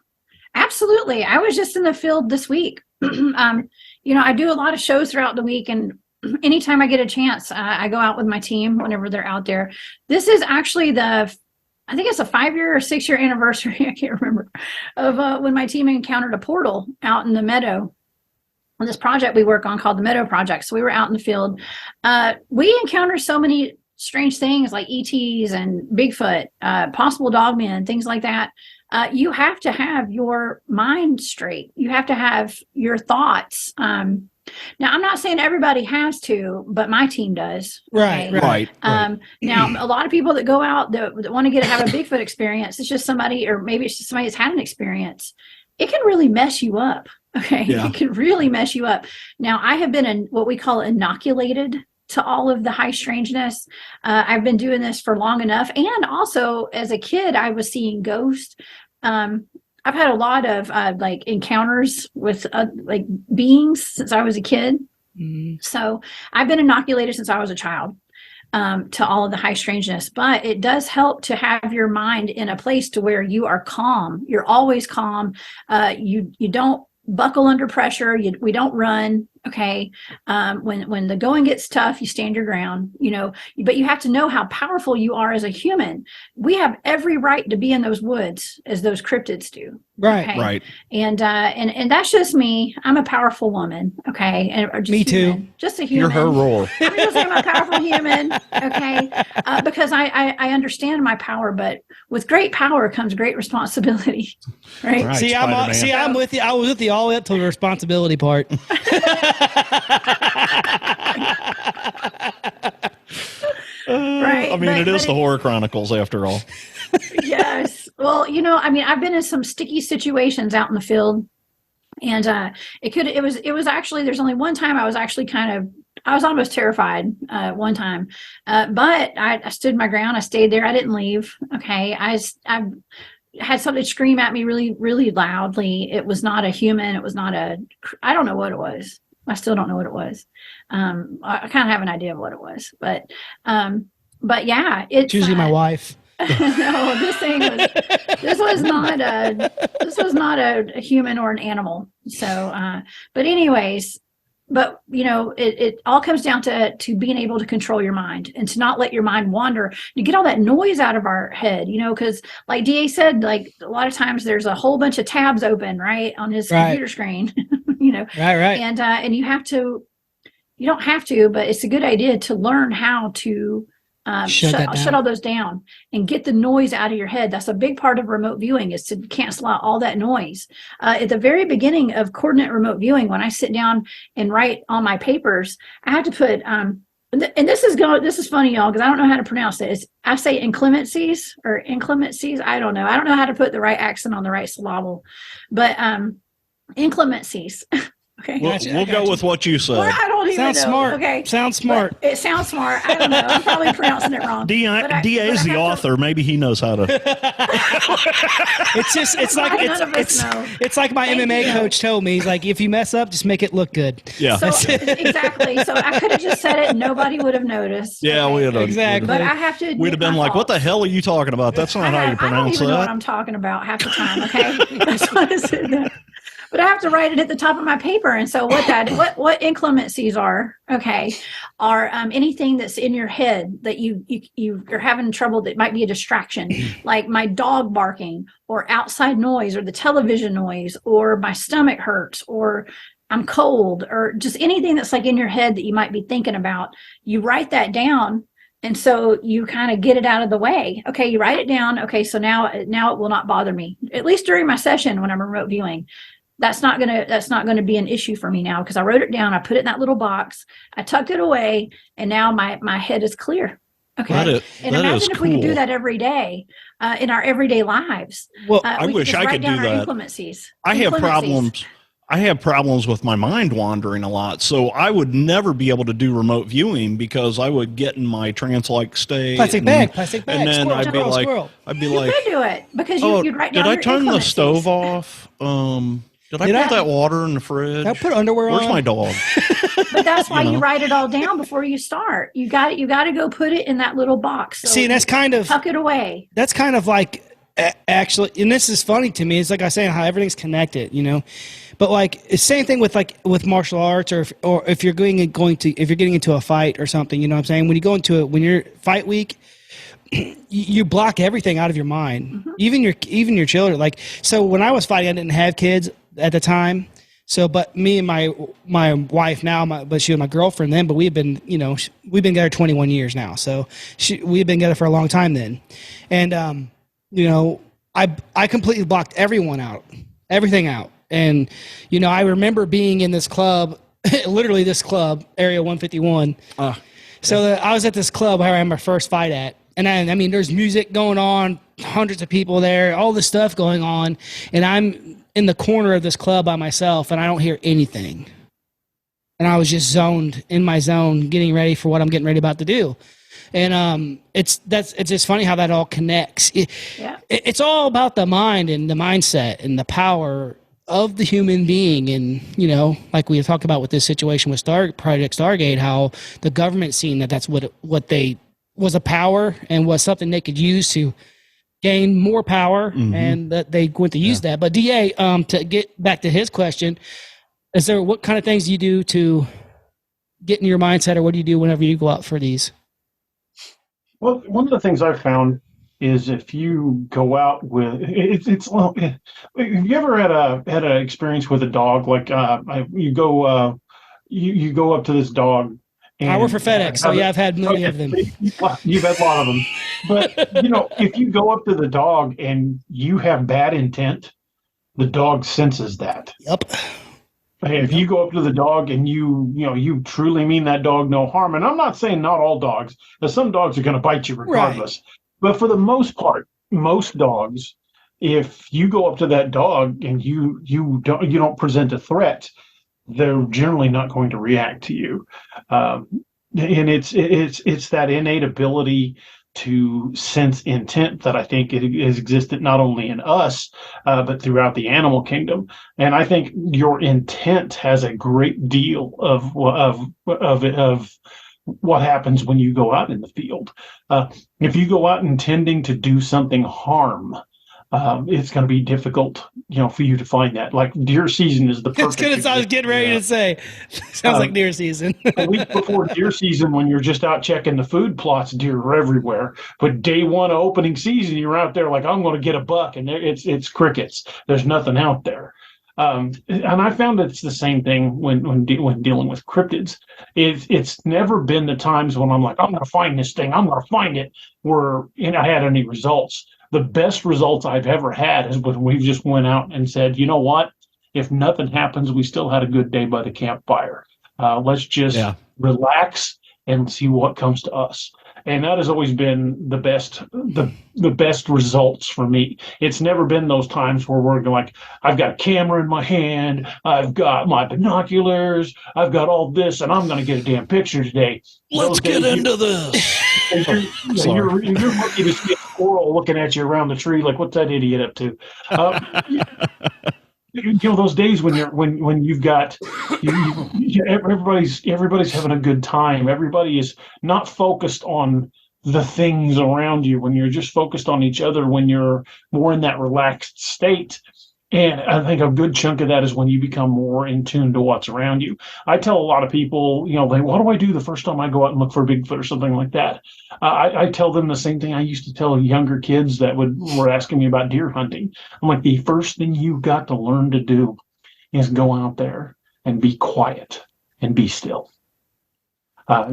absolutely. I was just in the field this week. I do a lot of shows throughout the week, and anytime I get a chance, I go out with my team whenever they're out there. This is actually I think it's a 5-year or 6-year anniversary, I can't remember, of when my team encountered a portal out in the meadow on this project we work on called the Meadow Project. So we were out in the field. We encounter so many strange things like ETs and Bigfoot, possible dogmen, things like that. You have to have your mind straight. You have to have your thoughts. Now, I'm not saying everybody has to, but my team does. Okay? Right. Now, a lot of people that go out that want to have a Bigfoot experience, it's just somebody, or maybe it's just somebody that's had an experience. It can really mess you up. Okay. Yeah. It can really mess you up. Now, I have been what we call inoculated to all of the high strangeness. I've been doing this for long enough. And also as a kid, I was seeing ghosts. I've had a lot of encounters with beings since I was a kid. Mm-hmm. So I've been inoculated since I was a child to all of the high strangeness. But it does help to have your mind in a place to where you are calm. You're always calm. You don't buckle under pressure. We don't run. Okay. When the going gets tough, you stand your ground, but you have to know how powerful you are as a human. We have every right to be in those woods as those cryptids do. Right. Okay? Right. And that's just me. I'm a powerful woman. Okay. And me too. Human. Just a human. You're her roar. I'm just saying I'm a powerful human. Okay. Because I understand my power, but with great power comes great responsibility. Right. See, I'm with you. I was with you all the way up to the responsibility part. Right. I mean, it is the Horror Chronicles after all. Yes. Well, I've been in some sticky situations out in the field, and it was actually, there's only one time I was actually I was almost terrified one time, but I stood my ground. I stayed there. I didn't leave. Okay. I had something scream at me really, really loudly. It was not a human. It was not I don't know what it was. I still don't know what it was. I kind of have an idea of what it was, but yeah, it's usually my wife. No, this was not a human or an animal. So, but anyways, it all comes down to being able to control your mind and to not let your mind wander, to get all that noise out of our head, because like DA said, like a lot of times there's a whole bunch of tabs open, right, on his computer screen, Right. and you have to you don't have to, but it's a good idea to learn how to shut all those down and get the noise out of your head. That's a big part of remote viewing, is to cancel out all that noise. At the very beginning of coordinate remote viewing, when I sit down and write on my papers, I have to put and this is funny, y'all, because I don't know how to pronounce it. I say inclemencies. I don't know. I don't know how to put the right accent on the right syllable, but inclemencies. Okay. We'll go with what you said. I don't even Sounds know. smart. Okay. Sounds smart. It sounds smart. I don't know. I'm probably pronouncing it wrong. DA is the author. Maybe he knows how to. It's like my MMA coach told me. He's like, if you mess up, just make it look good. Yeah. So, exactly. So I could have just said it and nobody would have noticed. Yeah, we would have. Exactly. But I have to. We'd have been like, what the hell are you talking about? That's not how you pronounce that. I don't even know what I'm talking about half the time. Okay. That's what I said. But I have to write it at the top of my paper. And so what inclemencies are anything that's in your head that you're having trouble, that might be a distraction, like my dog barking or outside noise or the television noise or my stomach hurts or I'm cold or just anything that's like in your head that you might be thinking about. You write that down. And so you kind of get it out of the way. Okay, you write it down. Okay, so now it will not bother me, at least during my session when I'm remote viewing. That's not gonna be an issue for me now, because I wrote it down. I put it in that little box. I tucked it away, and now my head is clear. Okay, and imagine if we could do that every day in our everyday lives. Well, I wish I could do that. Inclemencies. I have problems. I have problems with my mind wandering a lot, so I would never be able to do remote viewing because I would get in my trance-like state. Plastic bag. And then I'd be like, you could do it because you'd write down. Did I turn the stove off? Did I put that water in the fridge? I put underwear on. Where's my dog? But that's why you write it all down before you start. You got to go put it in that little box. So see, that's kind of tuck it away. That's kind of like actually, and this is funny to me. It's like I was saying, how everything's connected, But like it's same thing with martial arts, or if you're if you're getting into a fight or something, you know what I'm saying? When you go into it, when you're fight week, you block everything out of your mind, even your children. Like, so when I was fighting, I didn't have kids at the time. So, but me and my wife now, but she was my girlfriend then, but we've been together 21 years now. So we've been together for a long time then. And, I completely blocked everything out. And, I remember being in this club, literally this club, Area 151. So I was at this club where I had my first fight at. And I mean, there's music going on, hundreds of people there, all this stuff going on. And I'm in the corner of this club by myself, and I don't hear anything. And I was just in my zone, getting ready for what I'm getting ready about to do. And it's just funny how that all connects. It's all about the mind and the mindset and the power of the human being. And, like we talked about with this situation with Project Stargate, how the government seen that's what they was a power and was something they could use to gain more power, and that they went to use that. But DA, to get back to his question, what kind of things do you do to get in your mindset, or what do you do whenever you go out for these? Well, one of the things I've found is if you go out with have you ever had an experience with a dog? Like you go up to this dog. I work for FedEx, so I've had many of them. You've had a lot of them. But, if you go up to the dog and you have bad intent, the dog senses that. Yep. If you go up to the dog and you truly mean that dog no harm, and I'm not saying not all dogs, because some dogs are going to bite you regardless. Right. But for the most part, most dogs, if you go up to that dog and you don't present a threat, they're generally not going to react to you. And it's that innate ability to sense intent that I think it is existent not only in us, but throughout the animal kingdom. And I think your intent has a great deal of what happens when you go out in the field. If you go out intending to do something harm, it's going to be difficult, for you to find that. Like deer season is the perfect. That's good as I was getting ready to say. Sounds like deer season. A week before deer season, when you're just out checking the food plots, deer are everywhere. But day one of opening season, you're out there like, I'm going to get a buck, and it's crickets. There's nothing out there. And I found that it's the same thing when dealing with cryptids. It's never been the times when I'm like, I'm going to find this thing, I'm going to find it, where I had any results. The best results I've ever had is when we've just went out and said, you know what? If nothing happens, we still had a good day by the campfire. Let's just relax and see what comes to us. And that has always been the best results for me. It's never been those times where we're like, I've got a camera in my hand, I've got my binoculars, I've got all this, and I'm going to get a damn picture today. Let's get into this. You're lucky to see a squirrel looking at you around the tree, like, what's that idiot up to? Those days when you've got everybody's having a good time. Everybody is not focused on the things around you. When you're just focused on each other, when you're more in that relaxed state. And I think a good chunk of that is when you become more in tune to what's around you. I tell a lot of people, like, what do I do the first time I go out and look for Bigfoot or something like that? I tell them the same thing I used to tell younger kids that were asking me about deer hunting. I'm like, the first thing you've got to learn to do is go out there and be quiet and be still.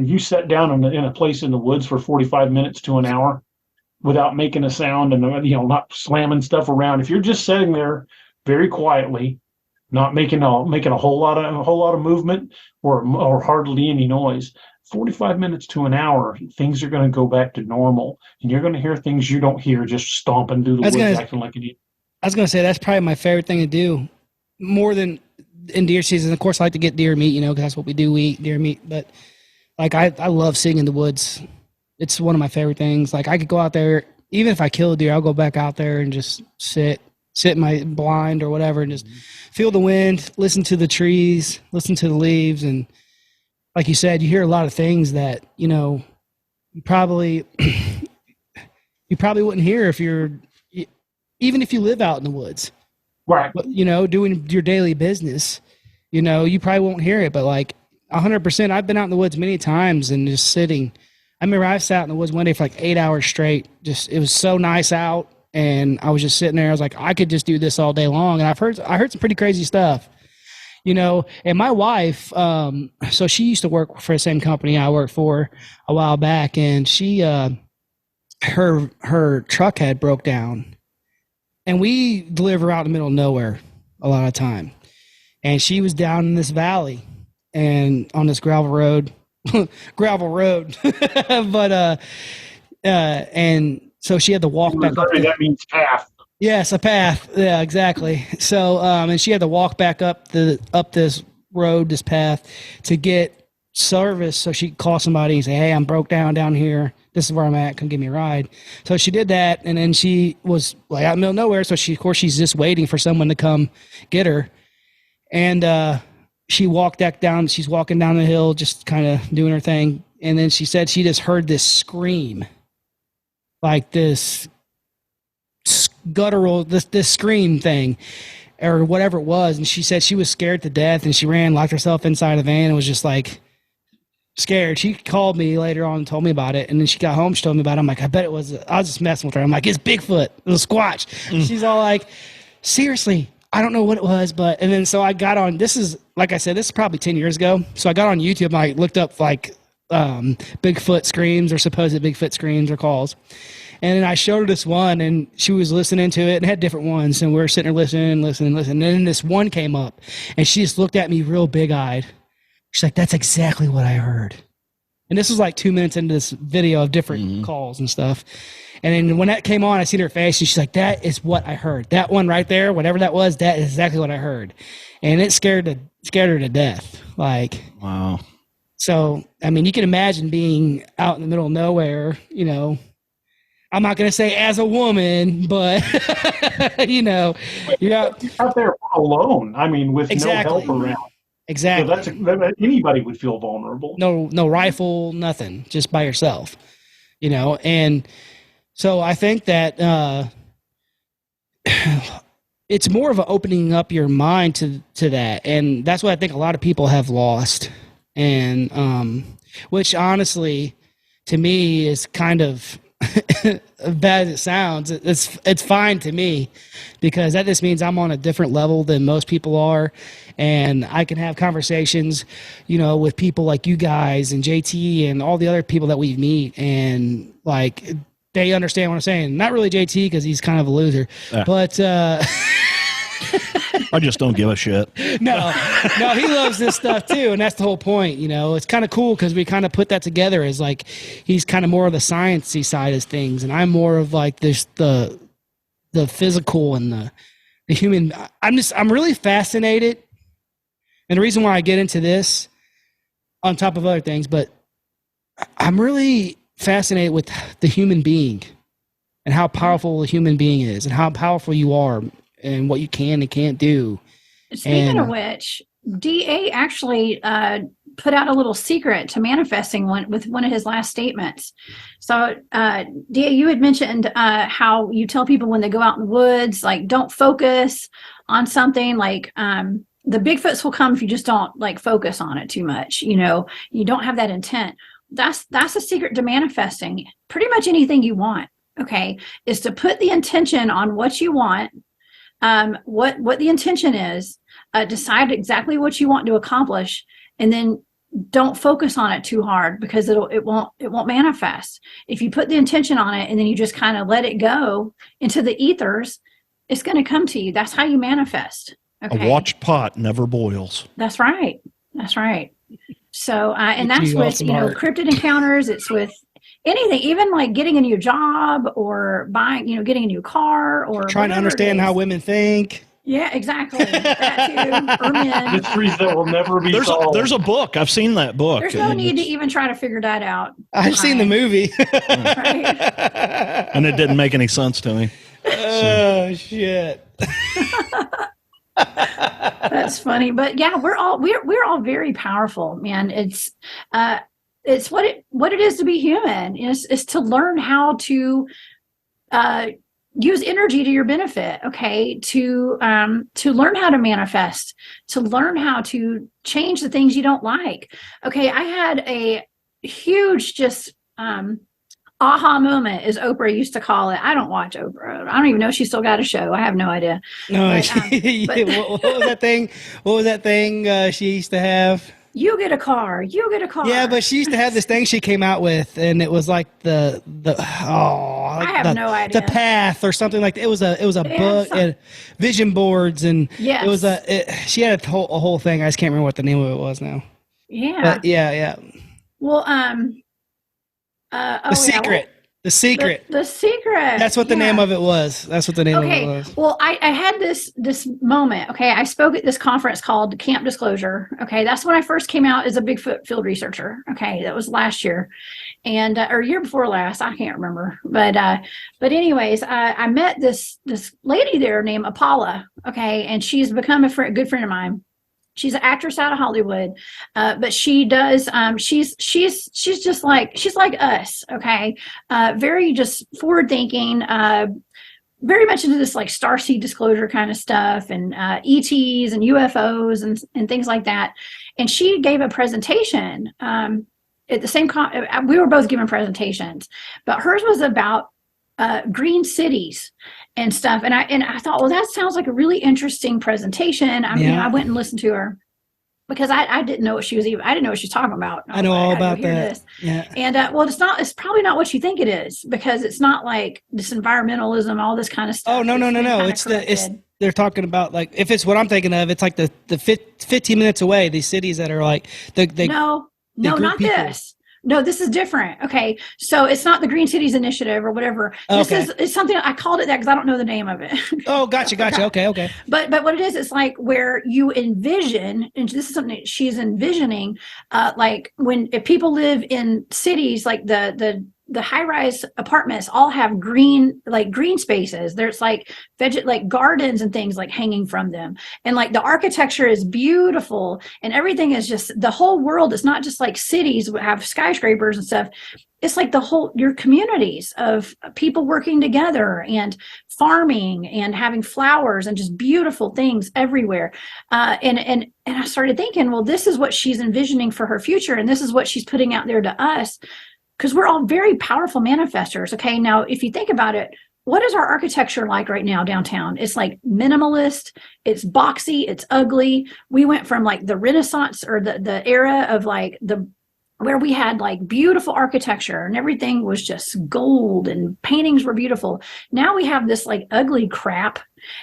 You sat down in a place in the woods for 45 minutes to an hour without making a sound and not slamming stuff around. If you're just sitting there very quietly, not making a whole lot of movement or hardly any noise, 45 minutes to an hour, things are going to go back to normal, and you're going to hear things you don't hear just stomping through the woods acting like an idiot. I was going to say that's probably my favorite thing to do, more than in deer season. Of course, I like to get deer meat, because that's what we do. We eat deer meat, but like I love sitting in the woods. It's one of my favorite things. Like I could go out there, even if I kill a deer, I'll go back out there and just sit in my blind or whatever and just feel the wind, listen to the trees, listen to the leaves. And like you said, you hear a lot of things that, you probably wouldn't hear even if you live out in the woods. Right. But, doing your daily business, you probably won't hear it, but like 100%, I've been out in the woods many times and just sitting. I remember I sat in the woods one day for like 8 hours straight. It was so nice out. And I was just sitting there. I was like, I could just do this all day long. And I heard some pretty crazy stuff, and my wife, so she used to work for the same company I worked for a while back. And she, her truck had broke down, and we deliver out in the middle of nowhere a lot of time. And she was down in this valley and on this gravel road, but, and so she had to walk back up. That means path. Yes, a path. Yeah, exactly. So, and she had to walk back up this road, this path, to get service. So she could call somebody and say, "Hey, I'm broke down here. This is where I'm at. Come give me a ride." So she did that, and then she was like out in the middle of nowhere. So she's just waiting for someone to come get her, and she walked back down. She's walking down the hill, just kind of doing her thing, and then she said she just heard this scream. Like this guttural, this scream thing or whatever it was. And she said she was scared to death, and she ran, locked herself inside the van and was just like scared. She called me later on and told me about it. And then she got home, she told me about it. I'm like, I bet it was, I was just messing with her. I'm like, it's Bigfoot. It was Squatch. She's all like, seriously, I don't know what it was, but, and then so I got on, this is, like I said, this is probably 10 years ago. So I got on YouTube and I looked up like Bigfoot screams or supposed Bigfoot screams or calls. And then I showed her this one, and she was listening to it and had different ones. And we were sitting there listening. And then this one came up, and she just looked at me real big-eyed. She's like, that's exactly what I heard. And this was like 2 minutes into this video of different calls and stuff. And then when that came on, I seen her face, and she's like, that is what I heard. That one right there, whatever that was, that is exactly what I heard. And it scared her to death. Like, wow. So, I mean, you can imagine being out in the middle of nowhere, I'm not going to say as a woman, but, you're out there alone. I mean, with no help around. Exactly. So anybody would feel vulnerable. No rifle, nothing, just by yourself, and so I think that it's more of an opening up your mind to that. And that's what I think a lot of people have lost. And, which honestly, to me is kind of, bad as it sounds, it's fine to me, because that just means I'm on a different level than most people are, and I can have conversations, with people like you guys and JT and all the other people that we meet, and like they understand what I'm saying. Not really JT, because he's kind of a loser, but I just don't give a shit. No, he loves this stuff too, and that's the whole point. It's kind of cool because we kind of put that together as like he's kind of more of the sciencey side of things, and I'm more of like this the physical and the human. I'm really fascinated, and the reason why I get into this, on top of other things, but I'm really fascinated with the human being and how powerful a human being is, and how powerful you are, and what you can and can't do. Speaking of which, DA actually put out a little secret to manifesting with one of his last statements. So, DA, you had mentioned how you tell people when they go out in the woods, like, don't focus on something, like the Bigfoots will come if you just don't like focus on it too much. You don't have that intent. That's a secret to manifesting pretty much anything you want. Okay, is to put the intention on what you want. What the intention is, decide exactly what you want to accomplish, and then don't focus on it too hard, because it won't manifest. If you put the intention on it and then you just kind of let it go into the ethers, it's going to come to you. That's how you manifest. Okay? A watched pot never boils. That's right. So, and that's with cryptid encounters. It's with anything, even like getting a new job or buying, getting a new car, or trying to understand how women think. Yeah, exactly. That too. Or men. Mysteries that will never be solved. There's a book. I've seen that book. There's no need to even try to figure that out. I've seen the movie. Right? And it didn't make any sense to me. Oh, shit. That's funny. But yeah, we're all very powerful, man. It's what it is to be human, is to learn how to use energy to your benefit. Okay, to learn how to manifest, to learn how to change the things you don't like. Okay, I had a huge aha moment, as Oprah used to call it. I don't watch Oprah. I don't even know if she still got a show. I have no idea. No, but, what was that thing? What was that thing she used to have? You get a car. Yeah, but she used to have this thing she came out with, and it was like I have no idea. The Path or something like that. It was a book and vision boards, and yes. It was she had a whole thing. I just can't remember what the name of it was now. Yeah. But yeah. Well, The Secret. The Secret. The Secret. That's what the name of it was. That's what the name of it was. Well, I had this moment. Okay, I spoke at this conference called Camp Disclosure. Okay, that's when I first came out as a Bigfoot field researcher. Okay, that was last year, and or year before last. I can't remember. But anyways, I met this lady there named Apala. Okay, and she's become a good friend of mine. She's an actress out of Hollywood, but she does. She's just like us. Okay, very just forward thinking. Very much into this like starseed disclosure kind of stuff, and ETs and UFOs and things like that. And she gave a presentation at the same. We were both given presentations, but hers was about green cities and stuff. And I thought, well, that sounds like a really interesting presentation. I went and listened to her because I didn't know what she was I didn't know what she was talking about. I know all about that. Yeah. And well, it's probably not what you think it is, because it's not like this environmentalism, all this kind of stuff. Oh, no. They're talking about, like, if it's what I'm thinking of, it's like the 15 minutes away, these cities that are like, no, not people. This. No, this is different. Okay, so it's not the Green Cities Initiative or whatever. It's something, I called it that because I don't know the name of it. Oh, gotcha. Okay. But what it is, it's like where you envision, and this is something that she's envisioning, like if people live in cities, like the high-rise apartments all have green spaces. There's like gardens and things like hanging from them. And like the architecture is beautiful, and everything is just, the whole world is not just like cities have skyscrapers and stuff. It's like your communities of people working together and farming and having flowers and just beautiful things everywhere. And I started thinking, well, this is what she's envisioning for her future, and this is what she's putting out there to us. because we're all very powerful manifestors. Okay. Now, if you think about it, what is our architecture like right now downtown? It's like minimalist, it's boxy, it's ugly. We went from like the Renaissance or the era of like where we had like beautiful architecture and everything was just gold and paintings were beautiful. Now we have this like ugly crap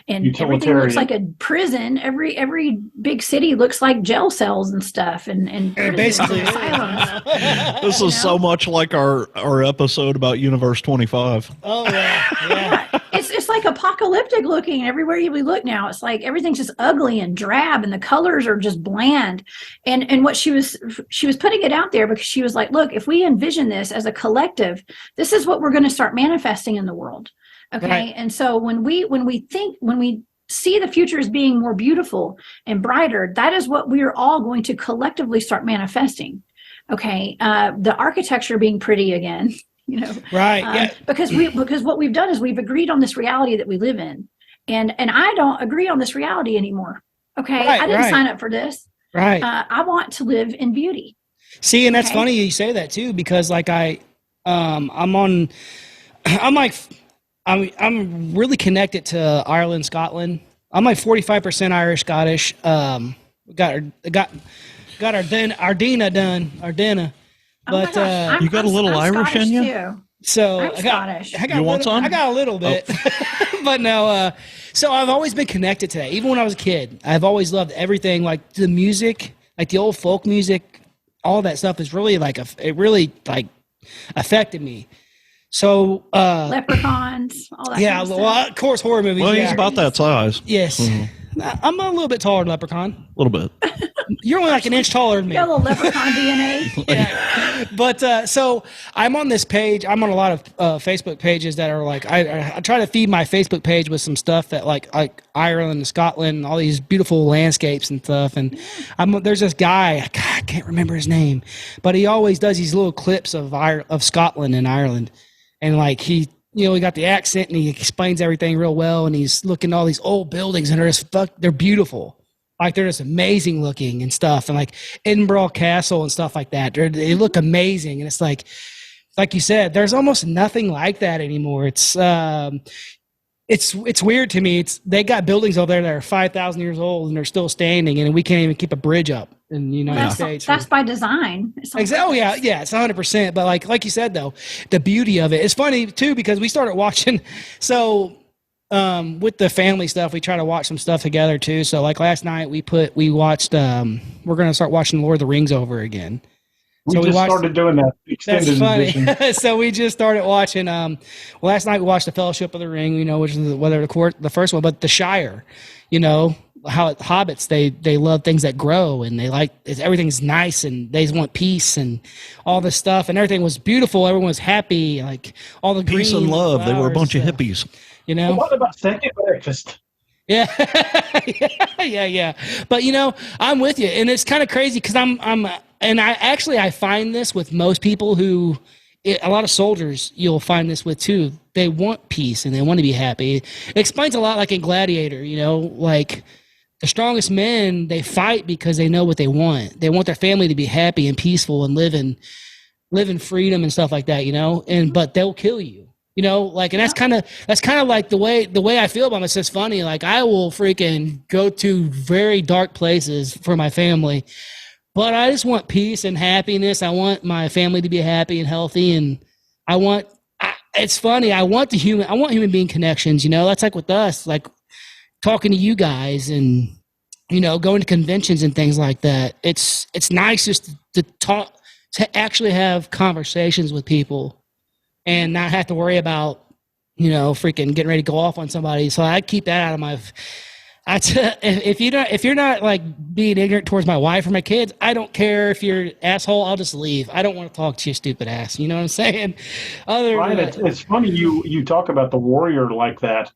and everything looks like a prison. Every big city looks like jail cells and stuff and basically asylums. This is so much like our episode about Universe 25. Oh yeah. It's like apocalyptic looking everywhere we look now. It's like everything's just ugly and drab and the colors are just bland. And what she was putting it out there because she was like, look, if we envision this as a collective, this is what we're going to start manifesting in the world. Okay. Right. And so when we see the future as being more beautiful and brighter, that is what we are all going to collectively start manifesting. Okay. The architecture being pretty again, right. Because what we've done is we've agreed on this reality that we live in. And I don't agree on this reality anymore. Okay. I didn't sign up for this. Right. I want to live in beauty. See, and that's funny you say that too, because like I'm really connected to Ireland, Scotland. I'm like 45% Irish, Scottish. Got Ardena done, Ardena. But you got a little I'm Irish Scottish in you? Too. So I'm Scottish. You want some? I got a little bit, but no. So I've always been connected to that. Even when I was a kid, I've always loved everything, like the music, like the old folk music, all that stuff is really it really affected me. So Leprechauns, all that. Yeah, kind of well, stuff. of course, horror movies. Well, he's about that size. Yes. I'm a little bit taller than Leprechaun. A little bit. You're only like an inch taller than me. You got a little Leprechaun DNA. Yeah. But so I'm on this page. I'm on a lot of Facebook pages that are like I try to feed my Facebook page with some stuff that like Ireland and Scotland and all these beautiful landscapes and stuff. And there's this guy, God, I can't remember his name, but he always does these little clips of Scotland and Ireland. And like he got the accent and he explains everything real well. And he's looking at all these old buildings and they're beautiful. Like they're just amazing looking and stuff. And like Edinburgh Castle and stuff like that. They look amazing. And it's like you said, there's almost nothing like that anymore. It's weird to me. They got buildings over there that are 5,000 years old and they're still standing and we can't even keep a bridge up in the United States. That's by design. Exactly. Oh yeah, it's 100%. But like you said though, the beauty of it. It's funny too because we started watching. So with the family stuff, we try to watch some stuff together too. So like last night we watched. We're gonna start watching Lord of the Rings over again. We started doing that extended edition. So we just started watching. Last night we watched the Fellowship of the Ring. Which is the first one, but the Shire. How hobbits they love things that grow and they like everything's nice and they want peace and all this stuff and everything was beautiful. Everyone was happy, like all the peace and love. They were a bunch of hippies. Well, what about second breakfast? Yeah. yeah. But I'm with you, and it's kind of crazy because I find this with most people a lot of soldiers you'll find this with too. They want peace and they want to be happy. It explains a lot, like in Gladiator. Like the strongest men, they fight because they know what they want. They want their family to be happy and peaceful and live in freedom and stuff like that. But they'll kill you. And that's kind of like the way I feel about it. It's just funny. Like I will freaking go to very dark places for my family, but I just want peace and happiness. I want my family to be happy and healthy, and it's funny. I want human being connections. That's like with us, like talking to you guys and going to conventions and things like that. It's nice just to talk, to actually have conversations with people. And not have to worry about, freaking getting ready to go off on somebody. So I keep that out of my. If you're not like being ignorant towards my wife or my kids, I don't care if you're an asshole. I'll just leave. I don't want to talk to you, stupid ass. You know what I'm saying? It's funny you talk about the warrior like that.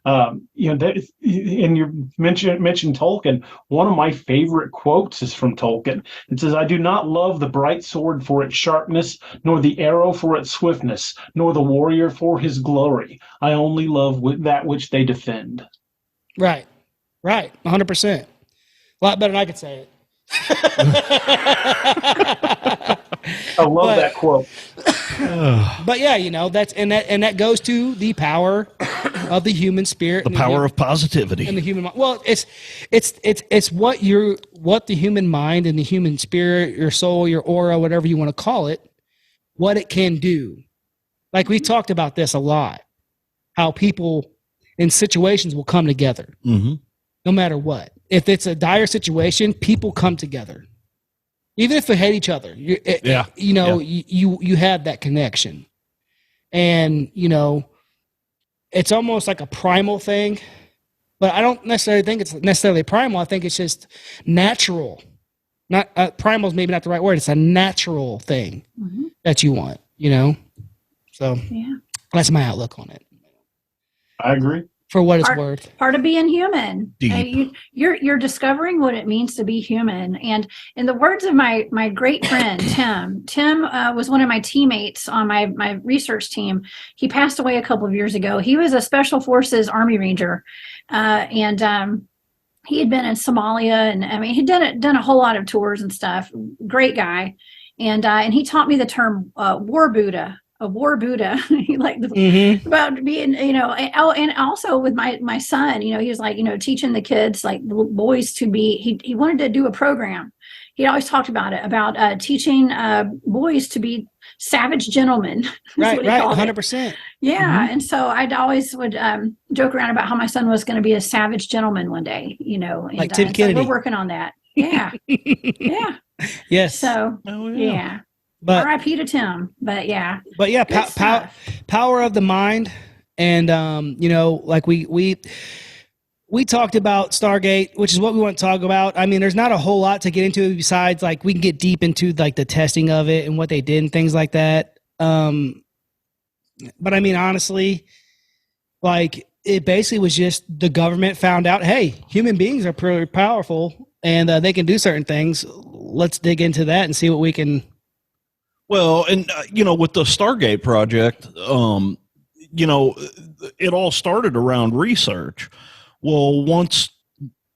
And you mentioned Tolkien. One of my favorite quotes is from Tolkien. It says, "I do not love the bright sword for its sharpness, nor the arrow for its swiftness, nor the warrior for his glory. I only love that which they defend." Right, 100%. A lot better than I could say it. I love that quote. But yeah, that goes to the power of the human spirit, the power of positivity, and the human mind. Well, it's what the human mind and the human spirit, your soul, your aura, whatever you want to call it, what it can do. Like we talked about this a lot, how people in situations will come together, no matter what. If it's a dire situation, people come together, even if they hate each other. You have that connection, and it's almost like a primal thing. But I don't necessarily think it's necessarily primal. I think it's just natural. Not primal is maybe not the right word. It's a natural thing that you want. So that's my outlook on it. I agree. For what it's worth. Part of being human. You're discovering what it means to be human. And in the words of my great friend, Tim was one of my teammates on my research team. He passed away a couple of years ago. He was a Special Forces Army Ranger. And he had been in Somalia. And I mean, he'd done a whole lot of tours and stuff. Great guy. And he taught me the term war Buddha. A war Buddha, about being, and also with my son, he was like, teaching the kids, like the boys to be, he wanted to do a program. He always talked about it, about teaching boys to be savage gentlemen. Right, 100%. Yeah. And so I'd always would joke around about how my son was going to be a savage gentleman one day, and, like Tim Kennedy. So we're working on that. Yeah. Yeah. Yes. So, yeah. But R.I.P. to Tim, but yeah, power of the mind, and like we talked about Stargate, which is what we want to talk about. I mean, there's not a whole lot to get into besides like we can get deep into like the testing of it and what they did and things like that. But I mean, honestly, like it basically was just the government found out, hey, human beings are pretty powerful and they can do certain things. Let's dig into that and see what we can. Well, and with the Stargate project, it all started around research. Well, once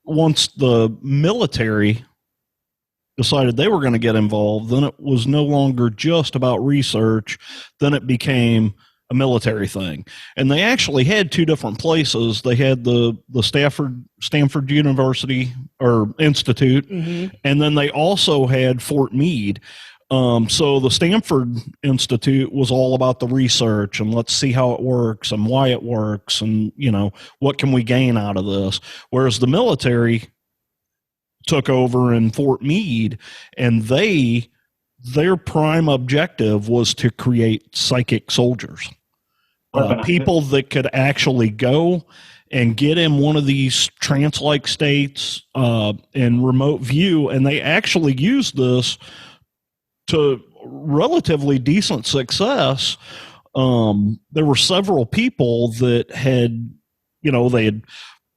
the military decided they were going to get involved, then it was no longer just about research. Then it became a military thing, and they actually had two different places. They had the Stanford University or Institute, and then they also had Fort Meade. So the Stanford Institute was all about the research and let's see how it works and why it works and, what can we gain out of this? Whereas the military took over in Fort Meade and their prime objective was to create psychic soldiers, people that could actually go and get in one of these trance-like states, and remote view. And they actually used this to relatively decent success. There were several people that had, they had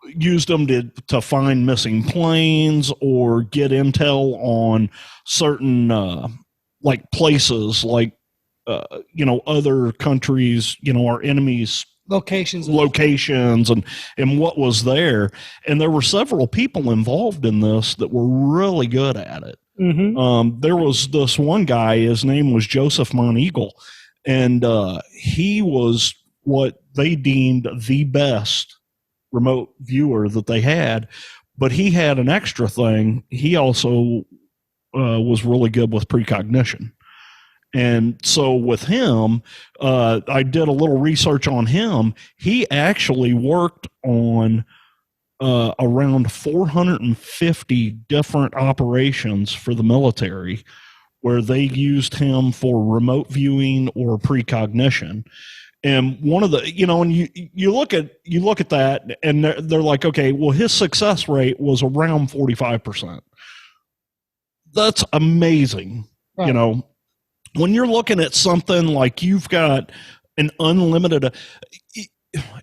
used them to find missing planes or get intel on certain like places, like other countries, our enemies' locations and what was there. And there were several people involved in this that were really good at it. There was this one guy, his name was Joseph Monteagle, and he was what they deemed the best remote viewer that they had, but he had an extra thing. He also was really good with precognition. And so with him, I did a little research on him. He actually worked on around 450 different operations for the military where they used him for remote viewing or precognition. And one of the, and you look at that and they're like, okay, well, his success rate was around 45%. That's amazing. Right. When you're looking at something like you've got an unlimited,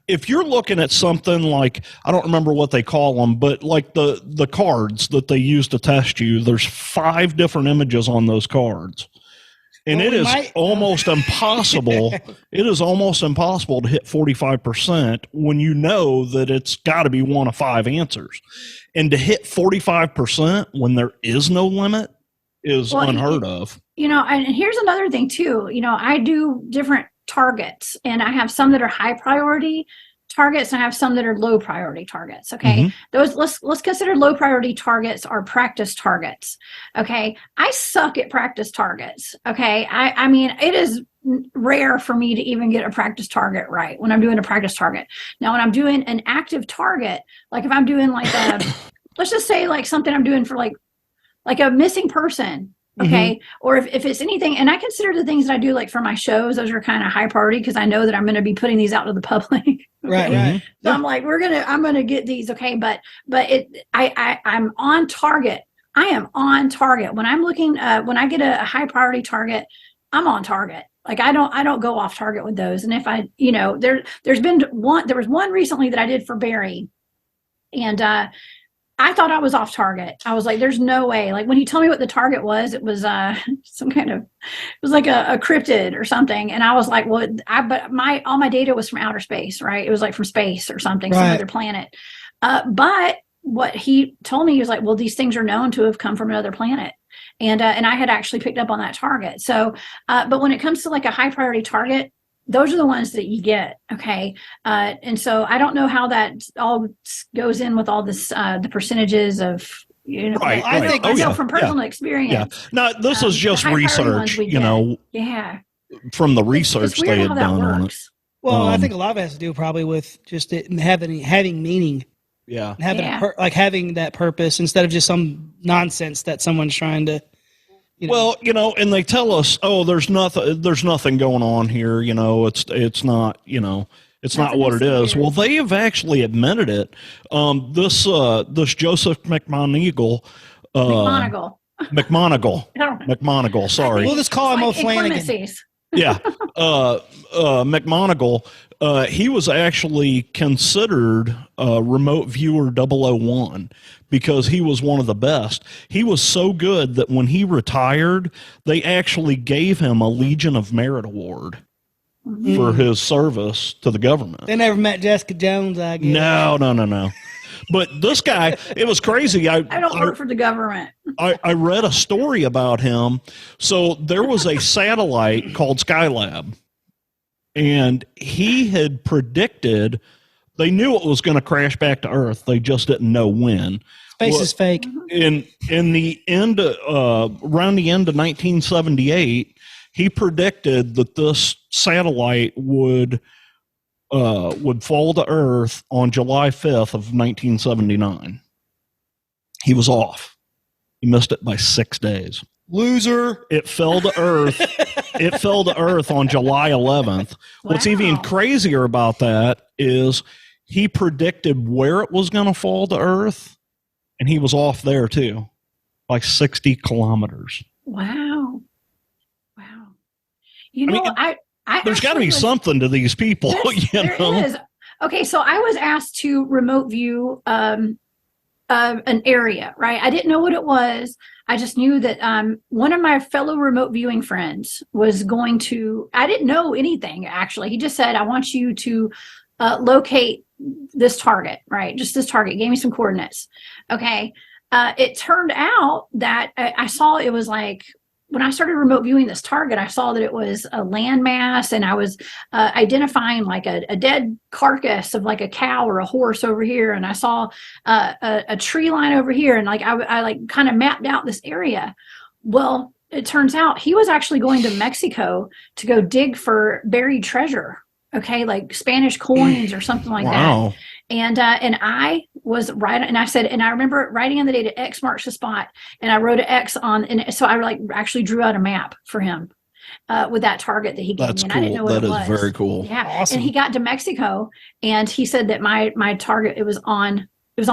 if you're looking at something like, I don't remember what they call them, but like the cards that they use to test you, there's 5 different images on those cards. And it is almost impossible. It is almost impossible to hit 45% when you know that it's got to be one of 5 answers. And to hit 45% when there is no limit is unheard of. And here's another thing too. I do different targets, and I have some that are high priority targets, and I have some that are low priority targets. Okay. Those let's consider low priority targets are practice targets. Okay. I suck at practice targets. Okay. I mean, it is rare for me to even get a practice target right when I'm doing a practice target. Now, when I'm doing an active target, like if I'm doing like let's just say like something I'm doing for like a missing person. Okay. Or if it's anything, and I consider the things that I do like for my shows, those are kind of high priority because I know that I'm going to be putting these out to the public. Right. So I'm like, I'm going to get these. Okay. But I'm on target. I am on target when I'm looking, when I get a high priority target, I'm on target. Like I don't go off target with those. And if I, there was one recently that I did for Barry, and, I thought I was off target. I was like, there's no way. Like when he told me what the target was, it was it was like a cryptid or something. And I was like, well, but all my data was from outer space, right? It was like from space or something, some other planet. But what he told me, he was like, well, these things are known to have come from another planet. And I had actually picked up on that target. So, but when it comes to like a high priority target, those are the ones that you get. Okay. And so I don't know how that all goes in with all this, the percentages of, Right. I think I know from personal experience. Yeah. No, this is just research, Yeah. From the research they had done on it. Well, I think a lot of it has to do probably with just it having meaning. Yeah. And having that purpose instead of just some nonsense that someone's trying to. Well, and they tell us, oh, there's nothing going on here. It's not, it's not what it is. Well, they have actually admitted it. This Joseph McMonigle, sorry. We'll just call him old Flanagan. Yeah. McMonigle, he was actually considered remote viewer 001 because he was one of the best. He was so good that when he retired, they actually gave him a Legion of Merit award for his service to the government. They never met Jessica Jones, I guess. No. But this guy, it was crazy. I don't work for the government. I read a story about him. So there was a satellite called Skylab, and he had predicted, they knew it was going to crash back to Earth. They just didn't know when. Space is fake. In the end, around the end of 1978, he predicted that this satellite would fall to Earth on July 5th of 1979. He was off. He missed it by 6 days. Loser. It fell to Earth. It fell to Earth on July 11th. Wow. What's even crazier about that is he predicted where it was going to fall to Earth, and he was off there too, like 60 kilometers. Wow. There's got to be something to these people. There is. Okay, so I was asked to remote view an area, right? I didn't know what it was. I just knew that one of my fellow remote viewing friends was going to, I didn't know anything, actually. He just said, I want you to locate this target, right? Just this target. Gave me some coordinates. Okay. It turned out that I saw it was like, when I started remote viewing this target, I saw that it was a landmass, and I was identifying like a dead carcass of like a cow or a horse over here. And I saw a tree line over here. And like, I like kind of mapped out this area. Well, it turns out he was actually going to Mexico to go dig for buried treasure. Okay. Like Spanish coins or something like that. And I was right. And I said, and I remember writing in the data X marks the spot, and I wrote an X on. And so I like actually drew out a map for him with that target that he gave me. And cool. I didn't know what it was. That is very cool. Yeah. Awesome. And he got to Mexico, and he said that my target, it was on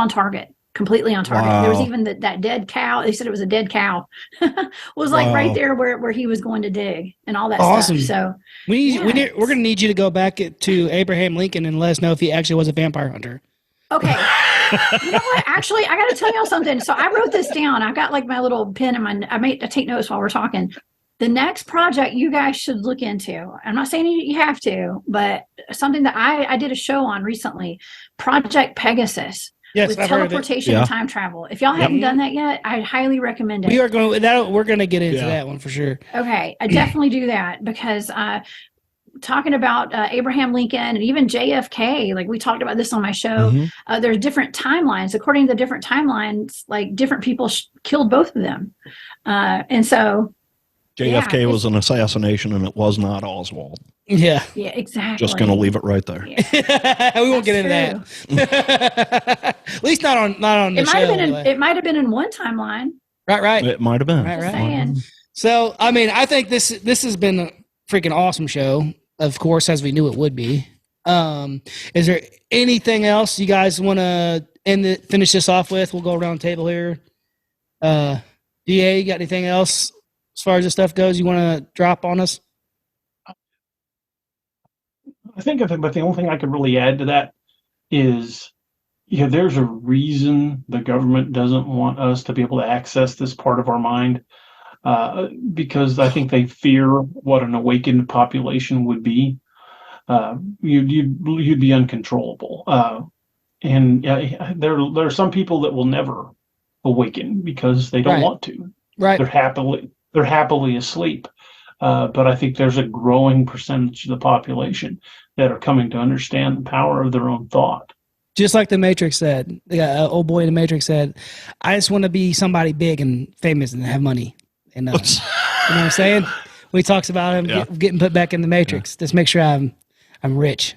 target, completely on target. Wow. There was even that dead cow. They said it was a dead cow. Was like right there where he was going to dig and all that awesome. stuff. So we're going to need you to go back to Abraham Lincoln and let us know if he actually was a vampire hunter. Okay. You know what? Actually, I got to tell y'all something. So I wrote this down. I've got like my little pen and I take notes while we're talking. The next project you guys should look into, I'm not saying you have to, but something that I did a show on recently, Project Pegasus. Yes, with I've heard of it. teleportation and time travel. If y'all haven't done that yet, I'd highly recommend it. We're going to get into that one for sure. Okay, I definitely do that because talking about Abraham Lincoln and even JFK, like we talked about this on my show, there's different timelines. According to the different timelines, like different people killed both of them. And so JFK was an assassination, and it was not Oswald. Yeah. Yeah, exactly. Just going to leave it right there. Yeah. We won't get into that. At least not on the show. It might have been in one timeline. Right. It might have been. Right. So, I mean, I think this has been a freaking awesome show, of course, as we knew it would be. Is there anything else you guys want to finish this off with? We'll go around the table here. DA, you got anything else as far as this stuff goes you want to drop on us? I think but the only thing I could really add to that is, there's a reason the government doesn't want us to be able to access this part of our mind, because I think they fear what an awakened population would be. You'd be uncontrollable, and there are some people that will never awaken because they don't want to. Right, they're happily asleep. But I think there's a growing percentage of the population that are coming to understand the power of their own thought. Just like the Matrix said, the old boy in the Matrix said, "I just want to be somebody big and famous and have money." And you know what I'm saying? When he talks about him getting put back in the Matrix, just make sure I'm rich.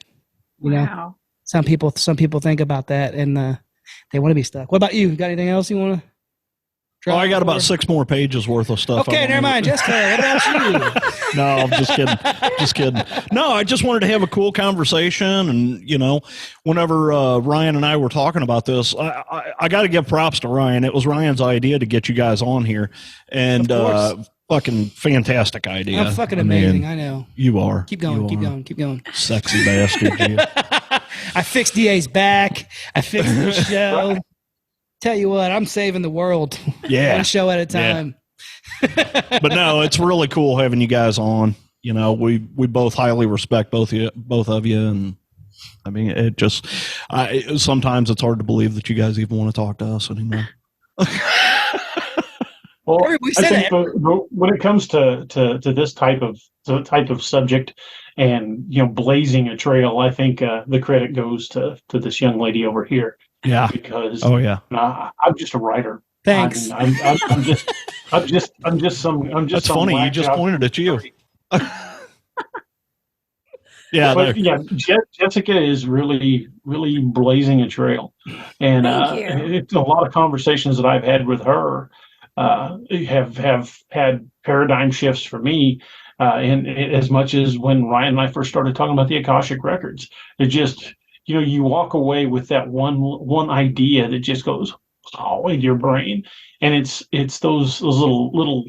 You know, some people think about that and they want to be stuck. What about you? Got anything else you want to? Well, I got about 6 more pages worth of stuff. Okay, never mind. Jessica, what about you? No, I'm just kidding. No, I just wanted to have a cool conversation. And, whenever Ryan and I were talking about this, I got to give props to Ryan. It was Ryan's idea to get you guys on here. And fucking fantastic idea. I'm fucking amazing. I know. You are. Keep going. Sexy bastard, you. I fixed DA's back. I fixed the show. Tell you what, I'm saving the world. Yeah. One show at a time. Yeah. But no, it's really cool having you guys on. We both highly respect both of you. And I mean, it just, sometimes it's hard to believe that you guys even want to talk to us anymore. Well, I think when it comes to this type of subject and, blazing a trail, I think the credit goes to this young lady over here. Yeah. Because I'm just a writer. Thanks. I'm just some. That's funny. You just pointed at you. Jessica is really, really blazing a trail, and it's a lot of conversations that I've had with her have had paradigm shifts for me. And as much as when Ryan and I first started talking about the Akashic records, it just. You walk away with that one idea that just goes in your brain, and it's those little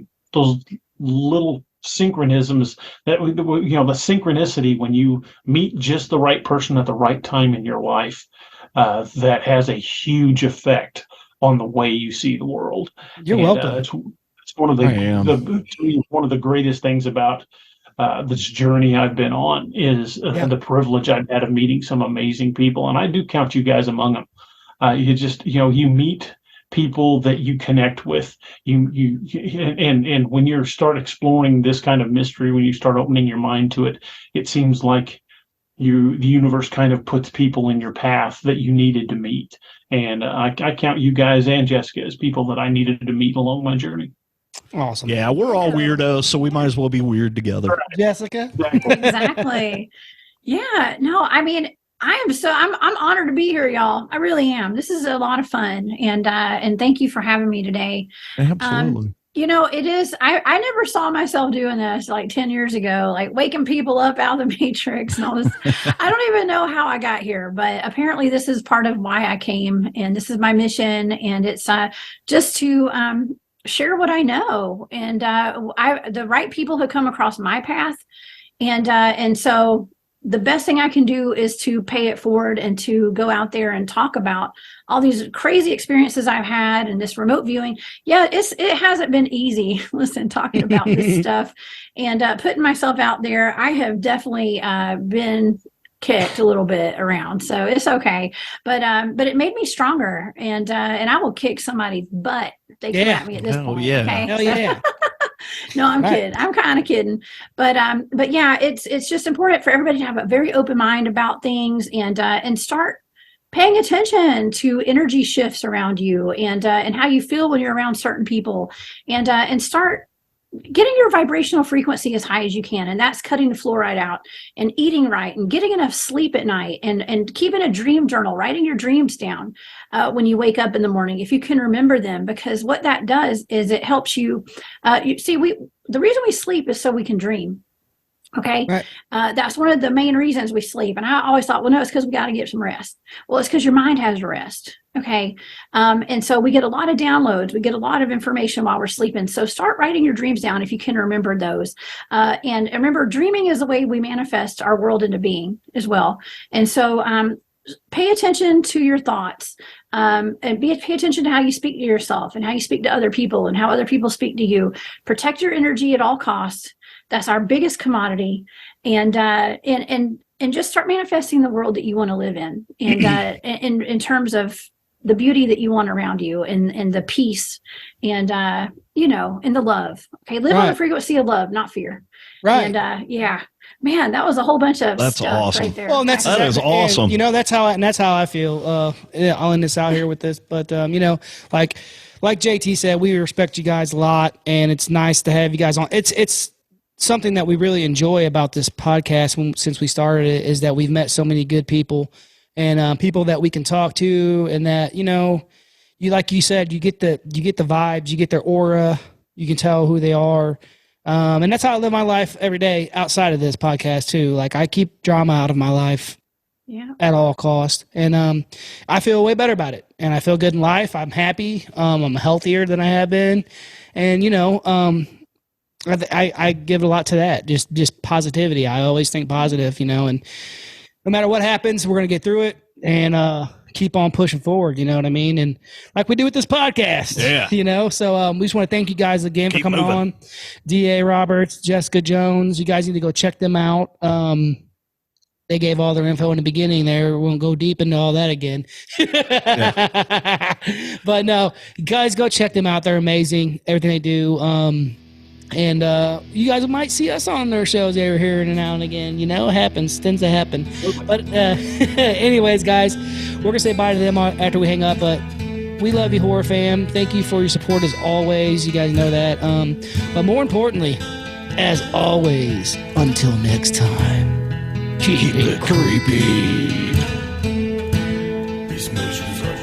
synchronisms that the synchronicity when you meet just the right person at the right time in your life, that has a huge effect on the way you see the world. You're welcome. It's one of the greatest things about. This journey I've been on is the privilege I've had of meeting some amazing people, and I do count you guys among them. You meet people that you connect with. And when you start exploring this kind of mystery, when you start opening your mind to it, it seems like the universe kind of puts people in your path that you needed to meet. And I count you guys and Jessica as people that I needed to meet along my journey. Awesome. Yeah, we're all weirdos, so we might as well be weird together. Jessica? Exactly. Yeah. No, I mean, I'm honored to be here, y'all. I really am. This is a lot of fun. And thank you for having me today. Absolutely. It is, I never saw myself doing this like 10 years ago, like waking people up out of the Matrix and all this. I don't even know how I got here, but apparently this is part of why I came, and this is my mission. And it's just to, share what I know, and the right people have come across my path, and so the best thing I can do is to pay it forward and to go out there and talk about all these crazy experiences I've had and this remote viewing. Yeah, it hasn't been easy. Listen, talking about this stuff and putting myself out there. I have definitely been kicked a little bit around, so it's okay. But it made me stronger, and I will kick somebody's butt if they come at me at this point. Yeah. Okay? Hell yeah. No, I'm kidding. I'm kind of kidding. But yeah, it's just important for everybody to have a very open mind about things, and start paying attention to energy shifts around you, and how you feel when you're around certain people, and start getting your vibrational frequency as high as you can. And that's cutting the fluoride out, and eating right, and getting enough sleep at night, and keeping a dream journal, writing your dreams down when you wake up in the morning, if you can remember them, because what that does is it helps you. The reason we sleep is so we can dream. Okay. Right. That's one of the main reasons we sleep. And I always thought, well, no, it's because we got to get some rest. Well, it's because your mind has to rest. Okay. And so we get a lot of downloads. We get a lot of information while we're sleeping. So start writing your dreams down if you can remember those. And remember, dreaming is the way we manifest our world into being as well. And so pay attention to your thoughts, and pay attention to how you speak to yourself, and how you speak to other people, and how other people speak to you. Protect your energy at all costs. That's our biggest commodity, and just start manifesting the world that you want to live in, and in terms of the beauty that you want around you, and the peace, and and the love. Okay, live on the frequency of love, not fear. Right. And yeah, man, that was a whole bunch of That's stuff awesome. right there. Well, and that is awesome. And, that's how I feel. I'll end this out here with this, but like JT said, we respect you guys a lot, and it's nice to have you guys on. It's something that we really enjoy about this podcast since we started it, is that we've met so many good people, and people that we can talk to, and that you, like you said, you get the vibes, you get their aura, you can tell who they are. And that's how I live my life every day outside of this podcast too. Like, I keep drama out of my life at all cost. And I feel way better about it. And I feel good in life. I'm happy. I'm healthier than I have been. And, I give a lot to that. Just positivity. I always think positive, and no matter what happens, we're going to get through it and keep on pushing forward. You know what I mean? And like we do with this podcast, so we just want to thank you guys again for coming on. D.A. Roberts, Jessica Jones, you guys need to go check them out. They gave all their info in the beginning there. We won't go deep into all that again. But no, guys, go check them out. They're amazing. Everything they do. And you guys might see us on their shows every here and now and again. It happens. Tends to happen. But anyways, guys, we're going to say bye to them after we hang up. But we love you, Horror Fam. Thank you for your support as always. You guys know that. But more importantly, as always, until next time, keep it creepy. These measures are